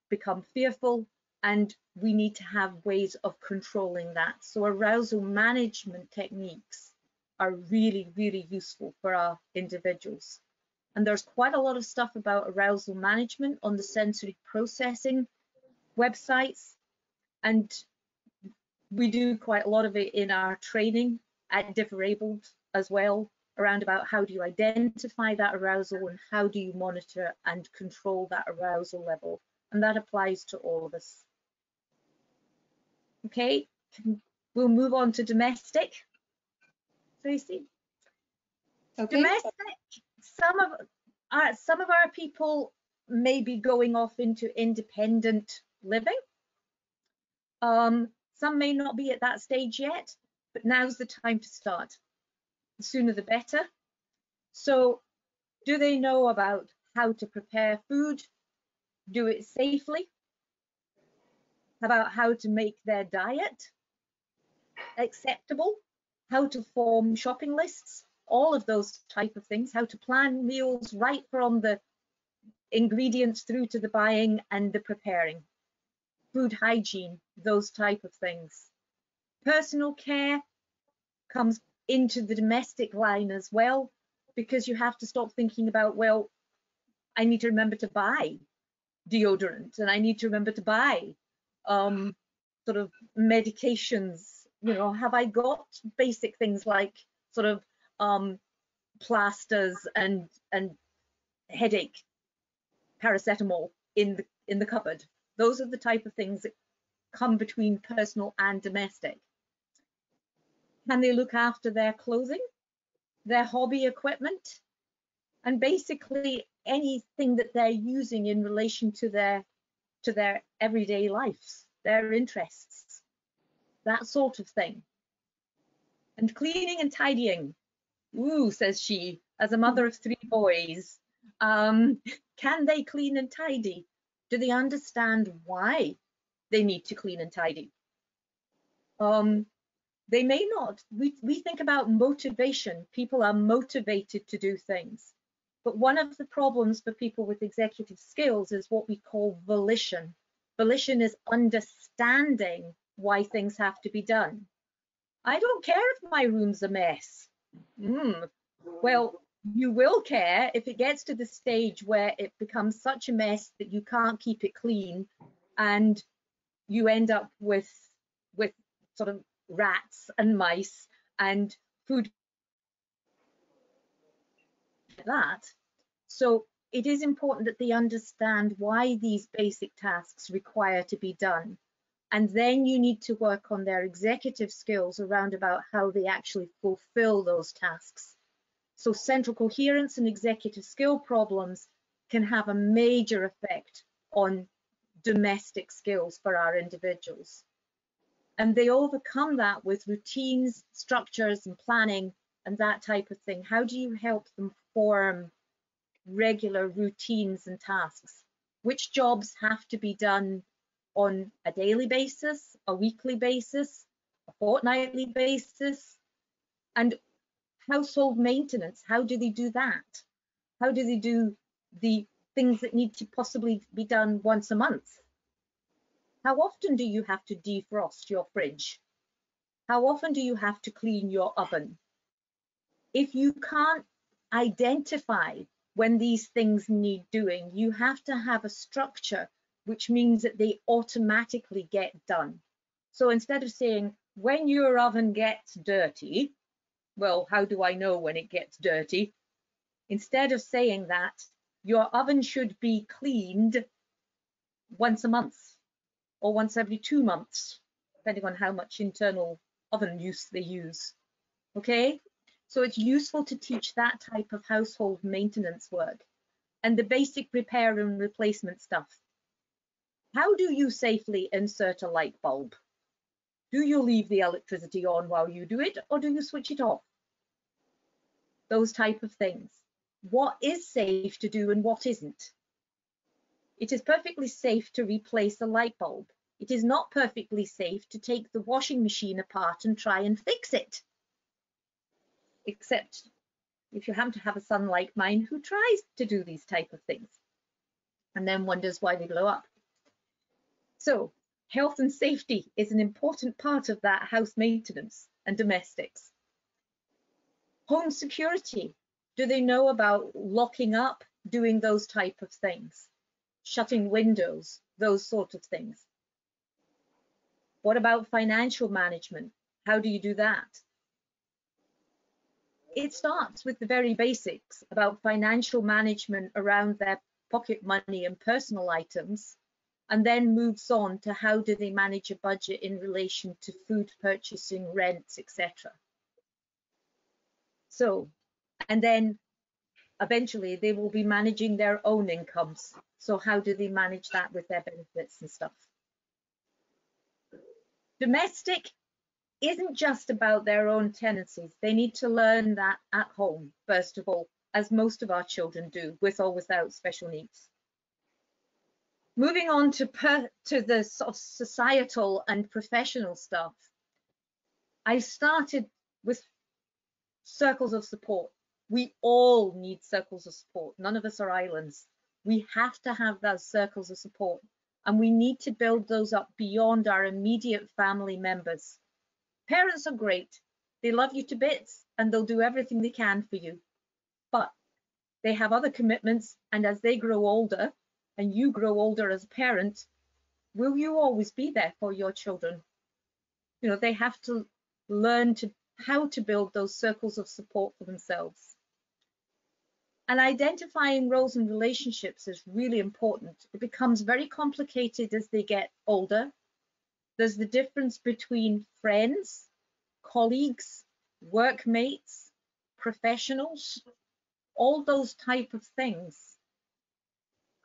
become fearful, and we need to have ways of controlling that. So arousal management techniques are really, really useful for our individuals. And there's quite a lot of stuff about arousal management on the sensory processing websites. And we do quite a lot of it in our training at Differabled as well, around about how do you identify that arousal and how do you monitor and control that arousal level. And that applies to all of us. Okay, we'll move on to domestic. Tracy? Okay. Domestic, some of our people may be going off into independent living. Some may not be at that stage yet, but now's the time to start. The sooner the better. So do they know about how to prepare food, do it safely, about how to make their diet acceptable, how to form shopping lists, all of those type of things, how to plan meals right from the ingredients through to the buying and the preparing, food hygiene, those type of things. Personal care comes into the domestic line as well, because you have to stop thinking about, well, I need to remember to buy deodorant and I need to remember to buy sort of medications. You know, have I got basic things like sort of plasters and headache paracetamol in the cupboard? Those are the type of things that come between personal and domestic. Can they look after their clothing, their hobby equipment, and basically anything that they're using in relation to their everyday lives, their interests, that sort of thing. And cleaning and tidying. Ooh, says she, as a mother of 3 boys, can they clean and tidy? Do they understand why they need to clean and tidy? They may not. We think about motivation. People are motivated to do things. But one of the problems for people with executive skills is what we call volition. Volition is understanding why things have to be done. I don't care if my room's a mess. Well, you will care if it gets to the stage where it becomes such a mess that you can't keep it clean and you end up with sort of rats and mice and food like that. So it is important that they understand why these basic tasks require to be done And then you need to work on their executive skills around about how they actually fulfill those tasks. So central coherence and executive skill problems can have a major effect on domestic skills for our individuals. And they overcome that with routines, structures, and planning, and that type of thing. How do you help them form regular routines and tasks? Which jobs have to be done on a daily basis, a weekly basis, a fortnightly basis? And household maintenance, how do they do that? How do they do the things that need to possibly be done once a month? How often do you have to defrost your fridge? How often do you have to clean your oven? If you can't identify when these things need doing, you have to have a structure, which means that they automatically get done. So instead of saying, when your oven gets dirty, well, how do I know when it gets dirty? Instead of saying that, your oven should be cleaned once a month or once every 2 months, depending on how much internal oven use they use. Okay? So it's useful to teach that type of household maintenance work and the basic repair and replacement stuff. How do you safely insert a light bulb? Do you leave the electricity on while you do it, or do you switch it off? Those type of things. What is safe to do and what isn't? It is perfectly safe to replace a light bulb. It is not perfectly safe to take the washing machine apart and try and fix it. Except if you happen to have a son like mine who tries to do these type of things and then wonders why they blow up. So health and safety is an important part of that house maintenance and domestics. Home security. Do they know about locking up, doing those type of things? Shutting windows, those sort of things. What about financial management? How do you do that? It starts with the very basics about financial management around their pocket money and personal items, and then moves on to how do they manage a budget in relation to food purchasing, rents, etc. So, and then eventually they will be managing their own incomes. So how do they manage that with their benefits and stuff? Domestic isn't just about their own tenancies. They need to learn that at home, first of all, as most of our children do, with or without special needs. Moving on to the sort of societal and professional stuff, I started with circles of support. We all need circles of support. None of us are islands. We have to have those circles of support, and we need to build those up beyond our immediate family members. Parents are great. They love you to bits and they'll do everything they can for you. But they have other commitments, and as they grow older and you grow older as a parent, will you always be there for your children? You know, they have to learn how to build those circles of support for themselves. And identifying roles and relationships is really important. It becomes very complicated as they get older. There's the difference between friends, colleagues, workmates, professionals, all those type of things.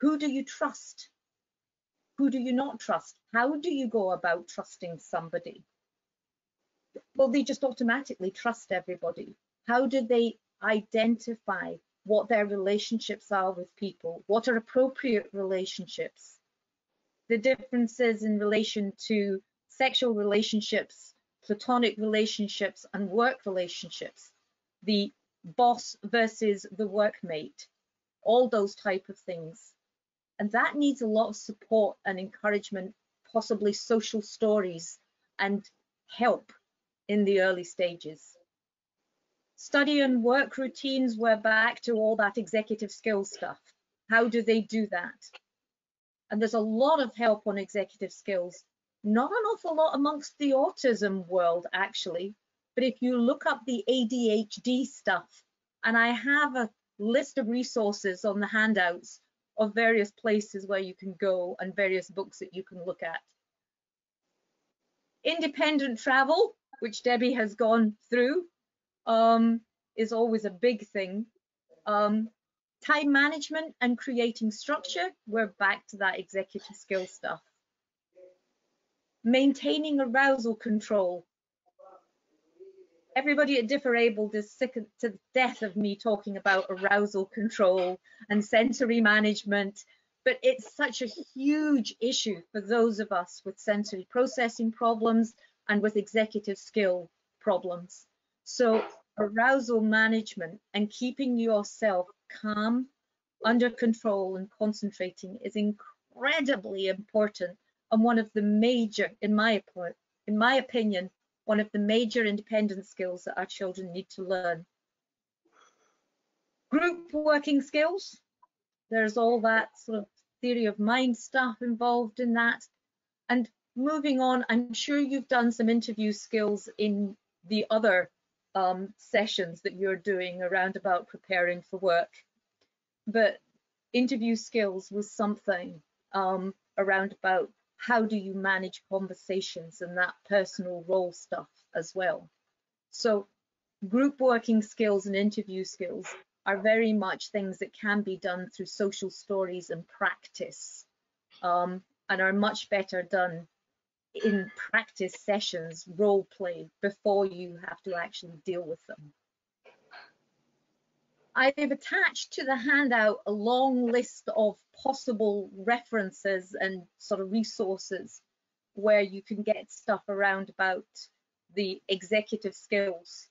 Who do you trust? Who do you not trust? How do you go about trusting somebody? Well, they just automatically trust everybody. How do they identify what their relationships are with people? What are appropriate relationships? The differences in relation to sexual relationships, platonic relationships, and work relationships, the boss versus the workmate, all those type of things. And that needs a lot of support and encouragement, possibly social stories and help in the early stages. Study and work routines, we're back to all that executive skills stuff. How do they do that? And there's a lot of help on executive skills. Not an awful lot amongst the autism world, actually. But if you look up the ADHD stuff, and I have a list of resources on the handouts of various places where you can go and various books that you can look at. Independent travel, which Debbie has gone through, is always a big thing. Time management and creating structure, we're back to that executive skill stuff. Maintaining arousal control. Everybody at Differabled is sick to death of me talking about arousal control and sensory management, but it's such a huge issue for those of us with sensory processing problems and with executive skill problems. So arousal management and keeping yourself calm, under control and concentrating is incredibly important, and one of the major, in my opinion, one of the major independent skills that our children need to learn. Group working skills, there's all that sort of theory of mind stuff involved in that. And moving on, I'm sure you've done some interview skills in the other sessions that you're doing around about preparing for work. But interview skills was something around about how do you manage conversations and that personal role stuff as well. So group working skills and interview skills are very much things that can be done through social stories and practice, and are much better done in practice sessions, role play, before you have to actually deal with them. I've attached to the handout a long list of possible references and sort of resources where you can get stuff around about the executive skills,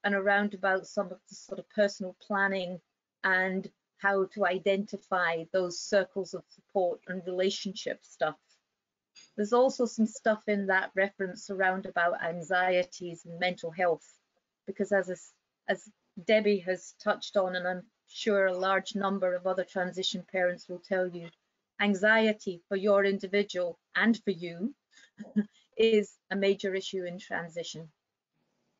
and around about some of the sort of personal planning and how to identify those circles of support and relationship stuff. There's also some stuff in that reference around about anxieties and mental health, because as Debbie has touched on, and I'm sure a large number of other transition parents will tell you, anxiety for your individual and for you is a major issue in transition.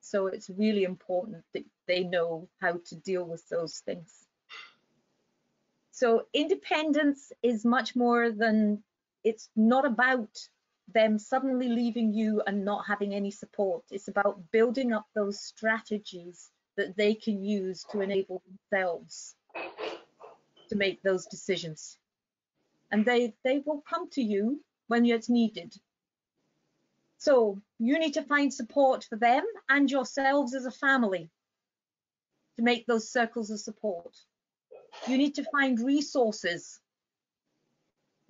So it's really important that they know how to deal with those things. So independence is much more than, it's not about them suddenly leaving you and not having any support. It's about building up those strategies that they can use to enable themselves to make those decisions. And they will come to you when it's needed. So you need to find support for them and yourselves as a family to make those circles of support. You need to find resources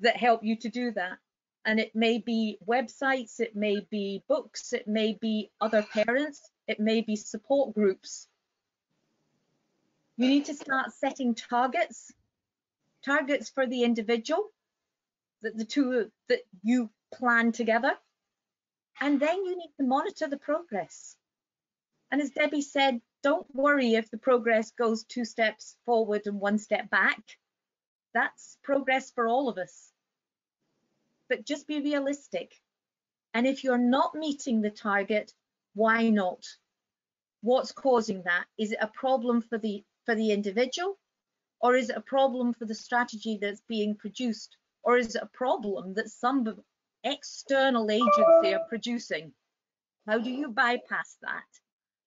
that help you to do that. And it may be websites, it may be books, it may be other parents, it may be support groups. You need to start setting targets for the individual, that the two that you plan together. And then you need to monitor the progress. And as Debbie said, don't worry if the progress goes 2 steps forward and 1 step back. That's progress for all of us. But just be realistic. And if you're not meeting the target, why not? What's causing that? Is it a problem for the individual? Or is it a problem for the strategy that's being produced? Or is it a problem that some external agency are producing? How do you bypass that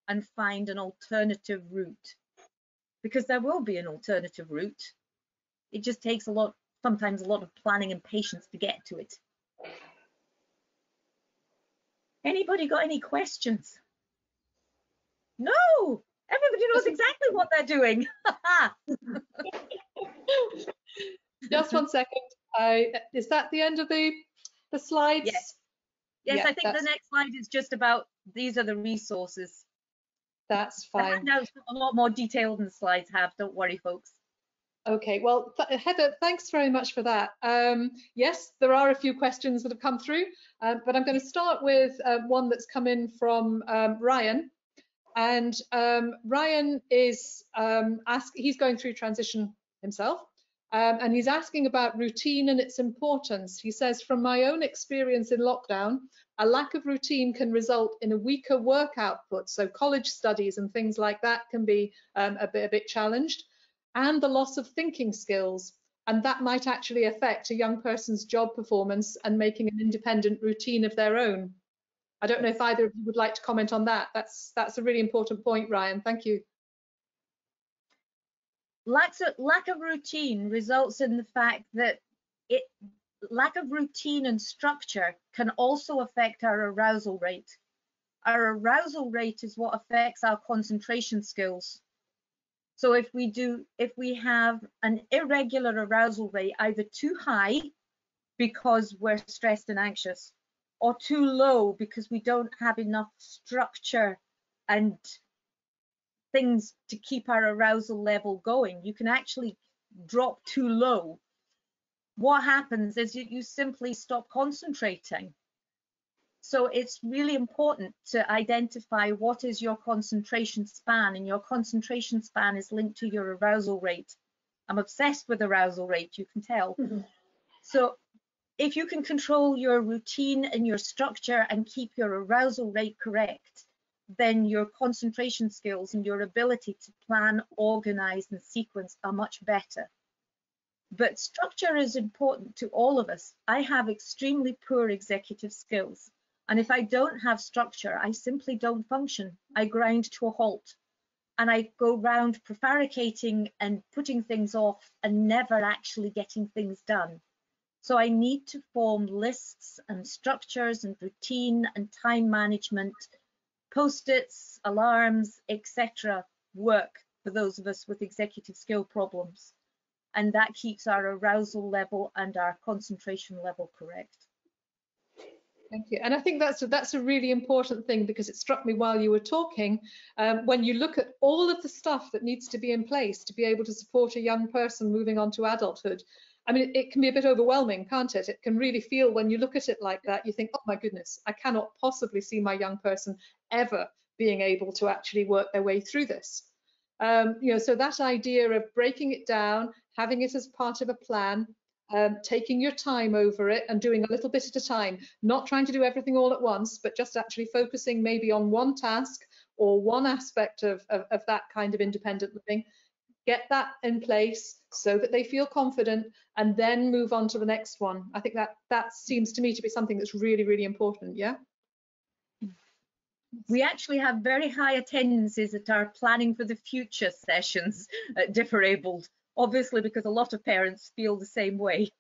and find an alternative route? Because there will be an alternative route. It just takes sometimes a lot of planning and patience to get to it. Anybody got any questions? No, everybody knows exactly what they're doing. Just 1 second. Is that the end of the slides? Yes. Yes, yeah, I think the next slide is just about, these are the resources. That's fine. The handout's a lot more detailed than the slides have, don't worry, folks. Okay, well, Heather, thanks very much for that. Yes, there are a few questions that have come through, but I'm going to start with one that's come in from Ryan. And Ryan is he's going through transition himself, and he's asking about routine and its importance. He says, from my own experience in lockdown, a lack of routine can result in a weaker work output. So college studies and things like that can be a bit challenged, and the loss of thinking skills. And that might actually affect a young person's job performance and making an independent routine of their own. I don't know if either of you would like to comment on that. That's a really important point, Ryan. Thank you. Lack of routine results in the fact that lack of routine and structure can also affect our arousal rate. Our arousal rate is what affects our concentration skills. So if we have an irregular arousal rate, either too high because we're stressed and anxious, or too low because we don't have enough structure and things to keep our arousal level going, you can actually drop too low. What happens is you simply stop concentrating. So it's really important to identify what is your concentration span, and your concentration span is linked to your arousal rate. I'm obsessed with arousal rate, you can tell. So if you can control your routine and your structure and keep your arousal rate correct, then your concentration skills and your ability to plan, organize, and sequence are much better. But structure is important to all of us. I have extremely poor executive skills, and if I don't have structure, I simply don't function. I grind to a halt, and I go round prevaricating and putting things off and never actually getting things done. So I need to form lists and structures and routine and time management. Post-its, alarms, etc. work for those of us with executive skill problems, and that keeps our arousal level and our concentration level correct. Thank you. And I think that's a really important thing, because it struck me while you were talking, when you look at all of the stuff that needs to be in place to be able to support a young person moving on to adulthood. I mean, it can be a bit overwhelming, can't it? It can really feel, when you look at it like that, you think, oh my goodness, I cannot possibly see my young person ever being able to actually work their way through this. So that idea of breaking it down, having it as part of a plan, taking your time over it and doing a little bit at a time, not trying to do everything all at once, but just actually focusing maybe on one task or one aspect of that kind of independent living. Get that in place so that they feel confident, and then move on to the next one. I think that seems to me to be something that's really, really important. Yeah. We actually have very high attendances at our planning for the future sessions at Differabled, obviously because a lot of parents feel the same way.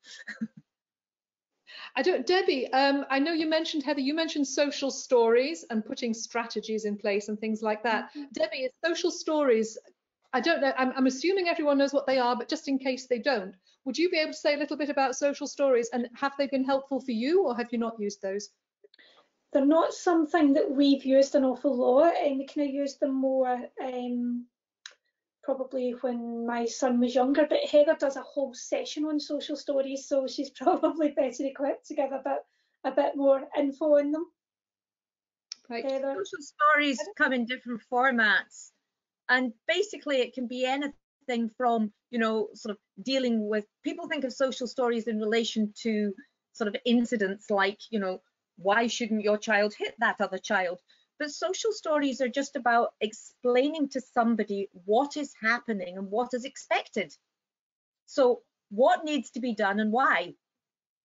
Debbie, I know you mentioned, Heather, you mentioned social stories and putting strategies in place and things like that. Debbie, social stories, I don't know, I'm assuming everyone knows what they are, but just in case they don't, would you be able to say a little bit about social stories, and have they been helpful for you, or have you not used those? They're not something that we've used an awful lot, and we kind of used them more probably when my son was younger, but Heather does a whole session on social stories, so she's probably better equipped to give a bit more info on them. Right. Heather? Social stories come in different formats, and basically it can be anything from, sort of dealing with, people think of social stories in relation to sort of incidents like, why shouldn't your child hit that other child? But social stories are just about explaining to somebody what is happening and what is expected. So what needs to be done and why,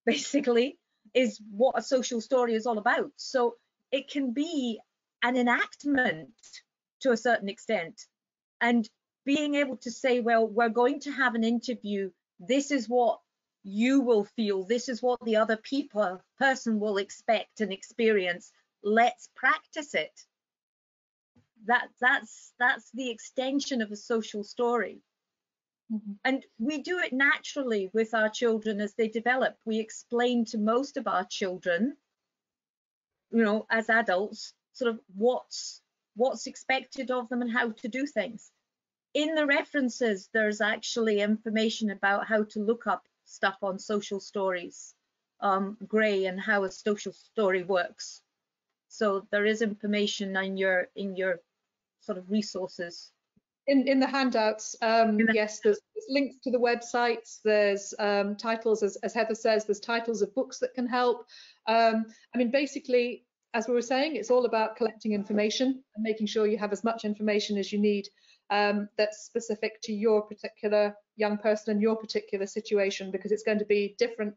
basically, is what a social story is all about. So it can be an enactment to a certain extent, and being able to say, well, we're going to have an interview, this is what you will feel, this is what the other person will expect and experience, let's practice it. That's the extension of a social story. And we do it naturally with our children as they develop. We explain to most of our children, as adults, sort of what's expected of them and how to do things. In the references, there's actually information about how to look up stuff on social stories, Gray, and how a social story works. So there is information in your sort of resources. In the handouts, yes, there's links to the websites, there's titles, as Heather says, there's titles of books that can help. I mean, basically, as we were saying, it's all about collecting information and making sure you have as much information as you need. that's specific to your particular young person and your particular situation, because it's going to be different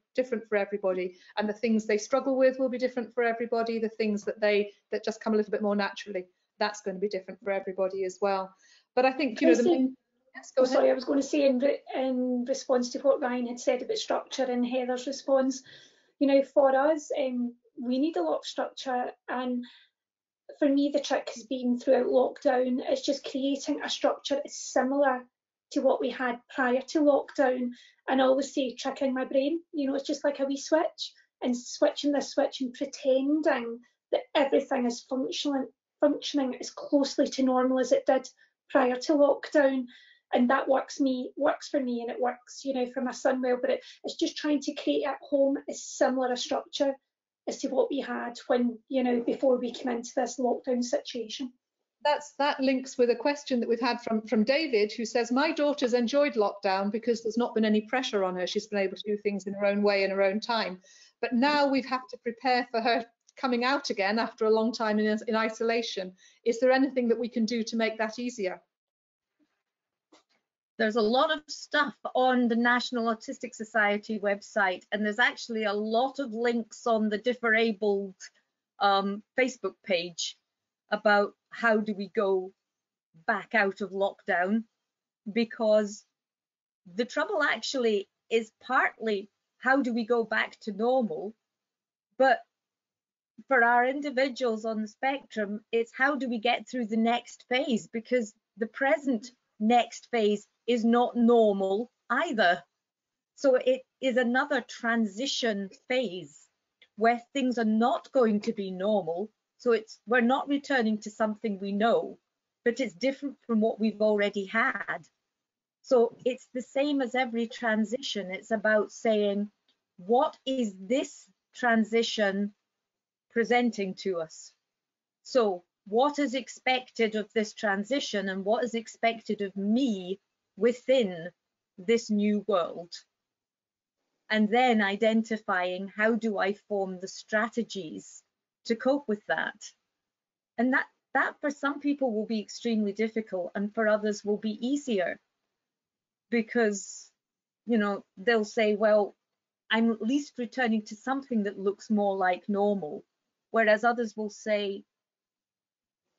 for everybody, and the things they struggle with will be different for everybody. The things that just come a little bit more naturally, that's going to be different for everybody as well. But I think, you know, the main... Yes, go ahead. Sorry, I was going to say in response to what Ryan had said about structure and Heather's response, you know, for us, we need a lot of structure, and for me, the trick has been throughout lockdown is just creating a structure that's similar to what we had prior to lockdown. And I always say tricking my brain, you know, it's just like a wee switch, and switching this switch and pretending that everything is functioning as closely to normal as it did prior to lockdown. And that works for me, and it works, you know, for my son well. But it's just trying to create at home as similar a structure as to what we had when, you know, before we came into this lockdown situation. That links with a question that we've had from David, who says, my daughter's enjoyed lockdown because there's not been any pressure on her. She's been able to do things in her own way, in her own time. But now we've had to prepare for her coming out again after a long time in isolation. Is there anything that we can do to make that easier? There's a lot of stuff on the National Autistic Society website, and there's actually a lot of links on the Differabled Facebook page about how do we go back out of lockdown, because the trouble actually is partly how do we go back to normal, but for our individuals on the spectrum, it's how do we get through the next phase, because the present next phase is not normal either. So it is another transition phase where things are not going to be normal. So we're not returning to something we know, but it's different from what we've already had. So it's the same as every transition. It's about saying, what is this transition presenting to us? So what is expected of this transition, and what is expected of me within this new world? And then identifying how do I form the strategies to cope with that. And that for some people will be extremely difficult, and for others will be easier, because, you know, they'll say, well, I'm at least returning to something that looks more like normal, whereas others will say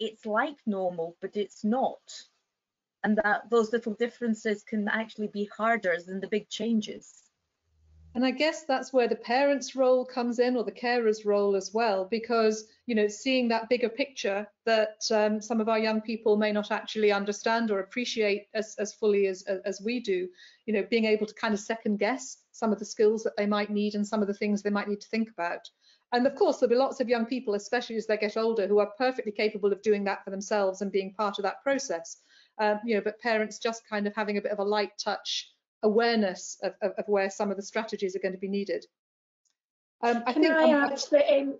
it's like normal, but it's not. And that those little differences can actually be harder than the big changes. And I guess that's where the parents' role comes in, or the carers' role as well, because, you know, seeing that bigger picture that some of our young people may not actually understand or appreciate as fully as we do, you know, being able to kind of second guess some of the skills that they might need and some of the things they might need to think about. And of course, there'll be lots of young people, especially as they get older, who are perfectly capable of doing that for themselves and being part of that process. You know, but parents just kind of having a bit of a light touch awareness of where some of the strategies are going to be needed. Can I add that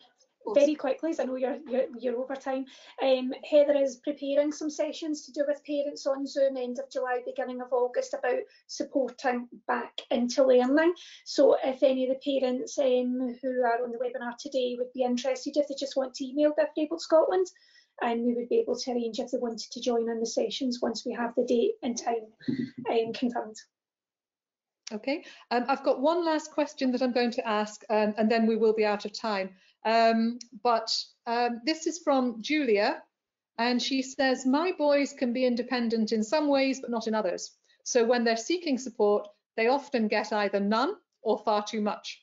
very quickly, as I know you're over time, Heather is preparing some sessions to do with parents on Zoom end of July, beginning of August, about supporting back into learning. So if any of the parents who are on the webinar today would be interested, if they just want to email Differabled Scotland, and we would be able to arrange if they wanted to join in the sessions once we have the date and time confirmed. Okay, I've got one last question that I'm going to ask, and then we will be out of time. This is from Julia, and she says, my boys can be independent in some ways, but not in others. So when they're seeking support, they often get either none or far too much.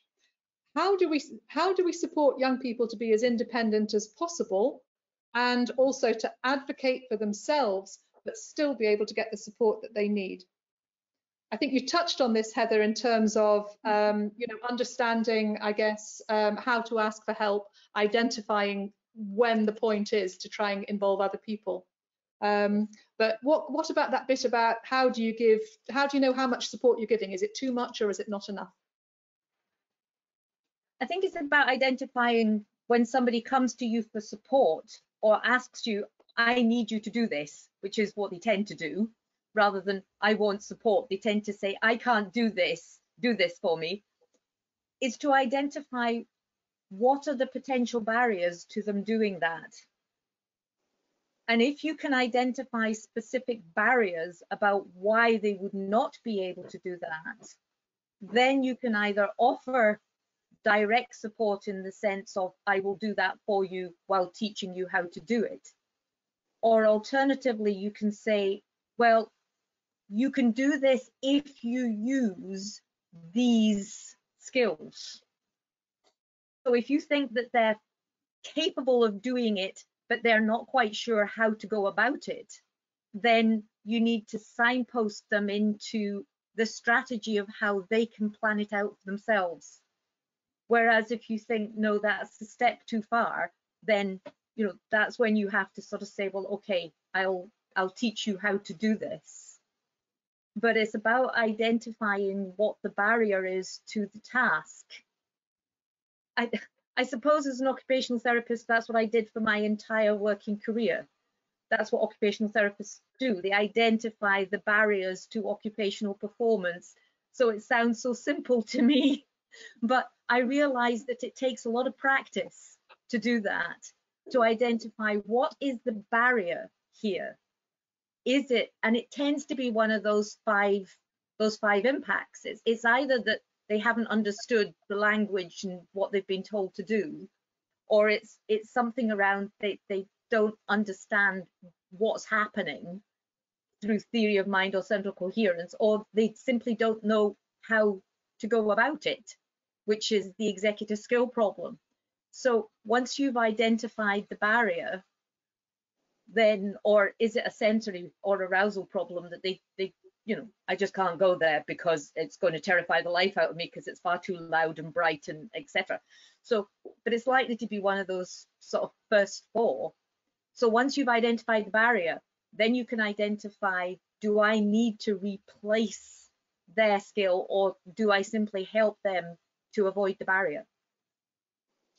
How do we support young people to be as independent as possible, and also to advocate for themselves, but still be able to get the support that they need? I think you touched on this, Heather, in terms of you know, understanding, I guess, how to ask for help, identifying when the point is to try and involve other people. But what about that bit about how do you know how much support you're giving? Is it too much or is it not enough? I think it's about identifying when somebody comes to you for support or asks you, I need you to do this, which is what they tend to do. Rather than I want support, they tend to say, I can't do this for me. Is to identify what are the potential barriers to them doing that. And if you can identify specific barriers about why they would not be able to do that, then you can either offer direct support in the sense of, I will do that for you while teaching you how to do it. Or alternatively, you can say, well, you can do this if you use these skills. So if you think that they're capable of doing it, but they're not quite sure how to go about it, then you need to signpost them into the strategy of how they can plan it out themselves. Whereas if you think, no, that's a step too far, then that's when you have to sort of say, well, okay, I'll teach you how to do this. But it's about identifying what the barrier is to the task. I suppose as an occupational therapist, that's what I did for my entire working career. That's what occupational therapists do. They identify the barriers to occupational performance. So it sounds so simple to me, but I realized that it takes a lot of practice to do that, to identify what is the barrier here. Is it, and it tends to be one of those five impacts. It's either that they haven't understood the language and what they've been told to do, or it's something around they don't understand what's happening through theory of mind or central coherence, or they simply don't know how to go about it, which is the executive skill problem. So once you've identified the barrier, then, or is it a sensory or arousal problem that they I just can't go there because it's going to terrify the life out of me because it's far too loud and bright and etc. So, but it's likely to be one of those sort of first four. So once you've identified the barrier, then you can identify, do I need to replace their skill, or do I simply help them to avoid the barrier?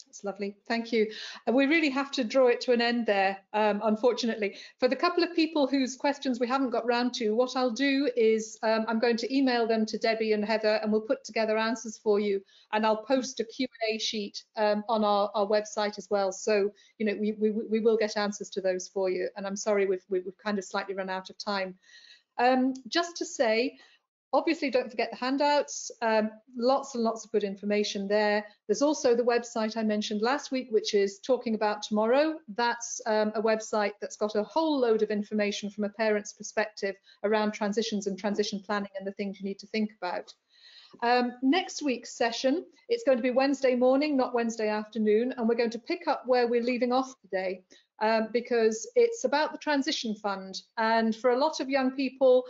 That's lovely, thank you. We really have to draw it to an end there, unfortunately. For the couple of people whose questions we haven't got round to, what I'll do is I'm going to email them to Debbie and Heather, and we'll put together answers for you, and I'll post a Q&A sheet on our website as well. So we will get answers to those for you, and I'm sorry we've kind of slightly run out of time. Just to say, obviously, don't forget the handouts, lots and lots of good information there. There's also the website I mentioned last week, which is Talking About Tomorrow. That's a website that's got a whole load of information from a parent's perspective around transitions and transition planning and the things you need to think about. Next week's session, it's going to be Wednesday morning, not Wednesday afternoon, and we're going to pick up where we're leaving off today. Because it's about the transition fund, and for a lot of young people,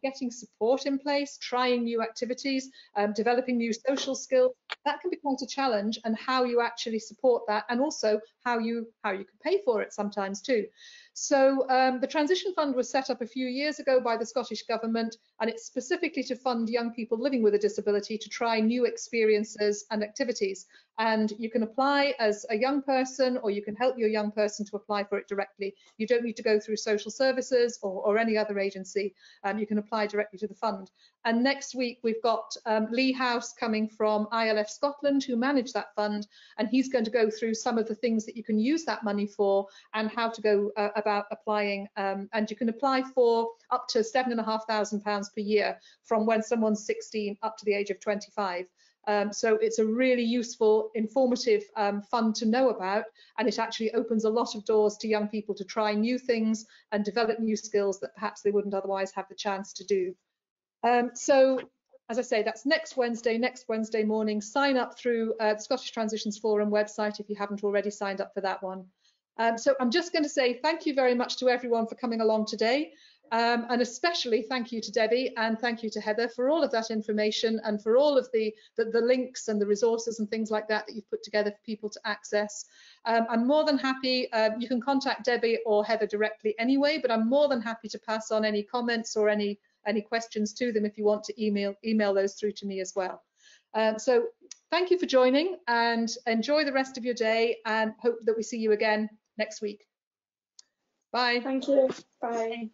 getting support in place, trying new activities, developing new social skills, that can be quite a challenge, and how you actually support that, and also how you can pay for it sometimes too. So the transition fund was set up a few years ago by the Scottish Government, and it's specifically to fund young people living with a disability to try new experiences and activities. And you can apply as a young person, or you can help your young person to apply for it directly. You don't need to go through social services or any other agency. You can apply directly to the fund. And next week we've got Lee House coming from ILF Scotland, who manage that fund, and he's going to go through some of the things that you can use that money for and how to go about applying. And you can apply for up to £7,500 per year from when someone's 16 up to the age of 25. So it's a really useful, informative fund to know about, and it actually opens a lot of doors to young people to try new things and develop new skills that perhaps they wouldn't otherwise have the chance to do. So, as I say, that's next Wednesday morning. Sign up through the Scottish Transitions Forum website if you haven't already signed up for that one. So I'm just going to say thank you very much to everyone for coming along today. And especially thank you to Debbie and thank you to Heather for all of that information and for all of the links and the resources and things like that you've put together for people to access. I'm more than happy, you can contact Debbie or Heather directly anyway, but I'm more than happy to pass on any comments or any questions to them if you want to email those through to me as well. So thank you for joining, and enjoy the rest of your day, and hope that we see you again next week. Bye. Thank you. Bye.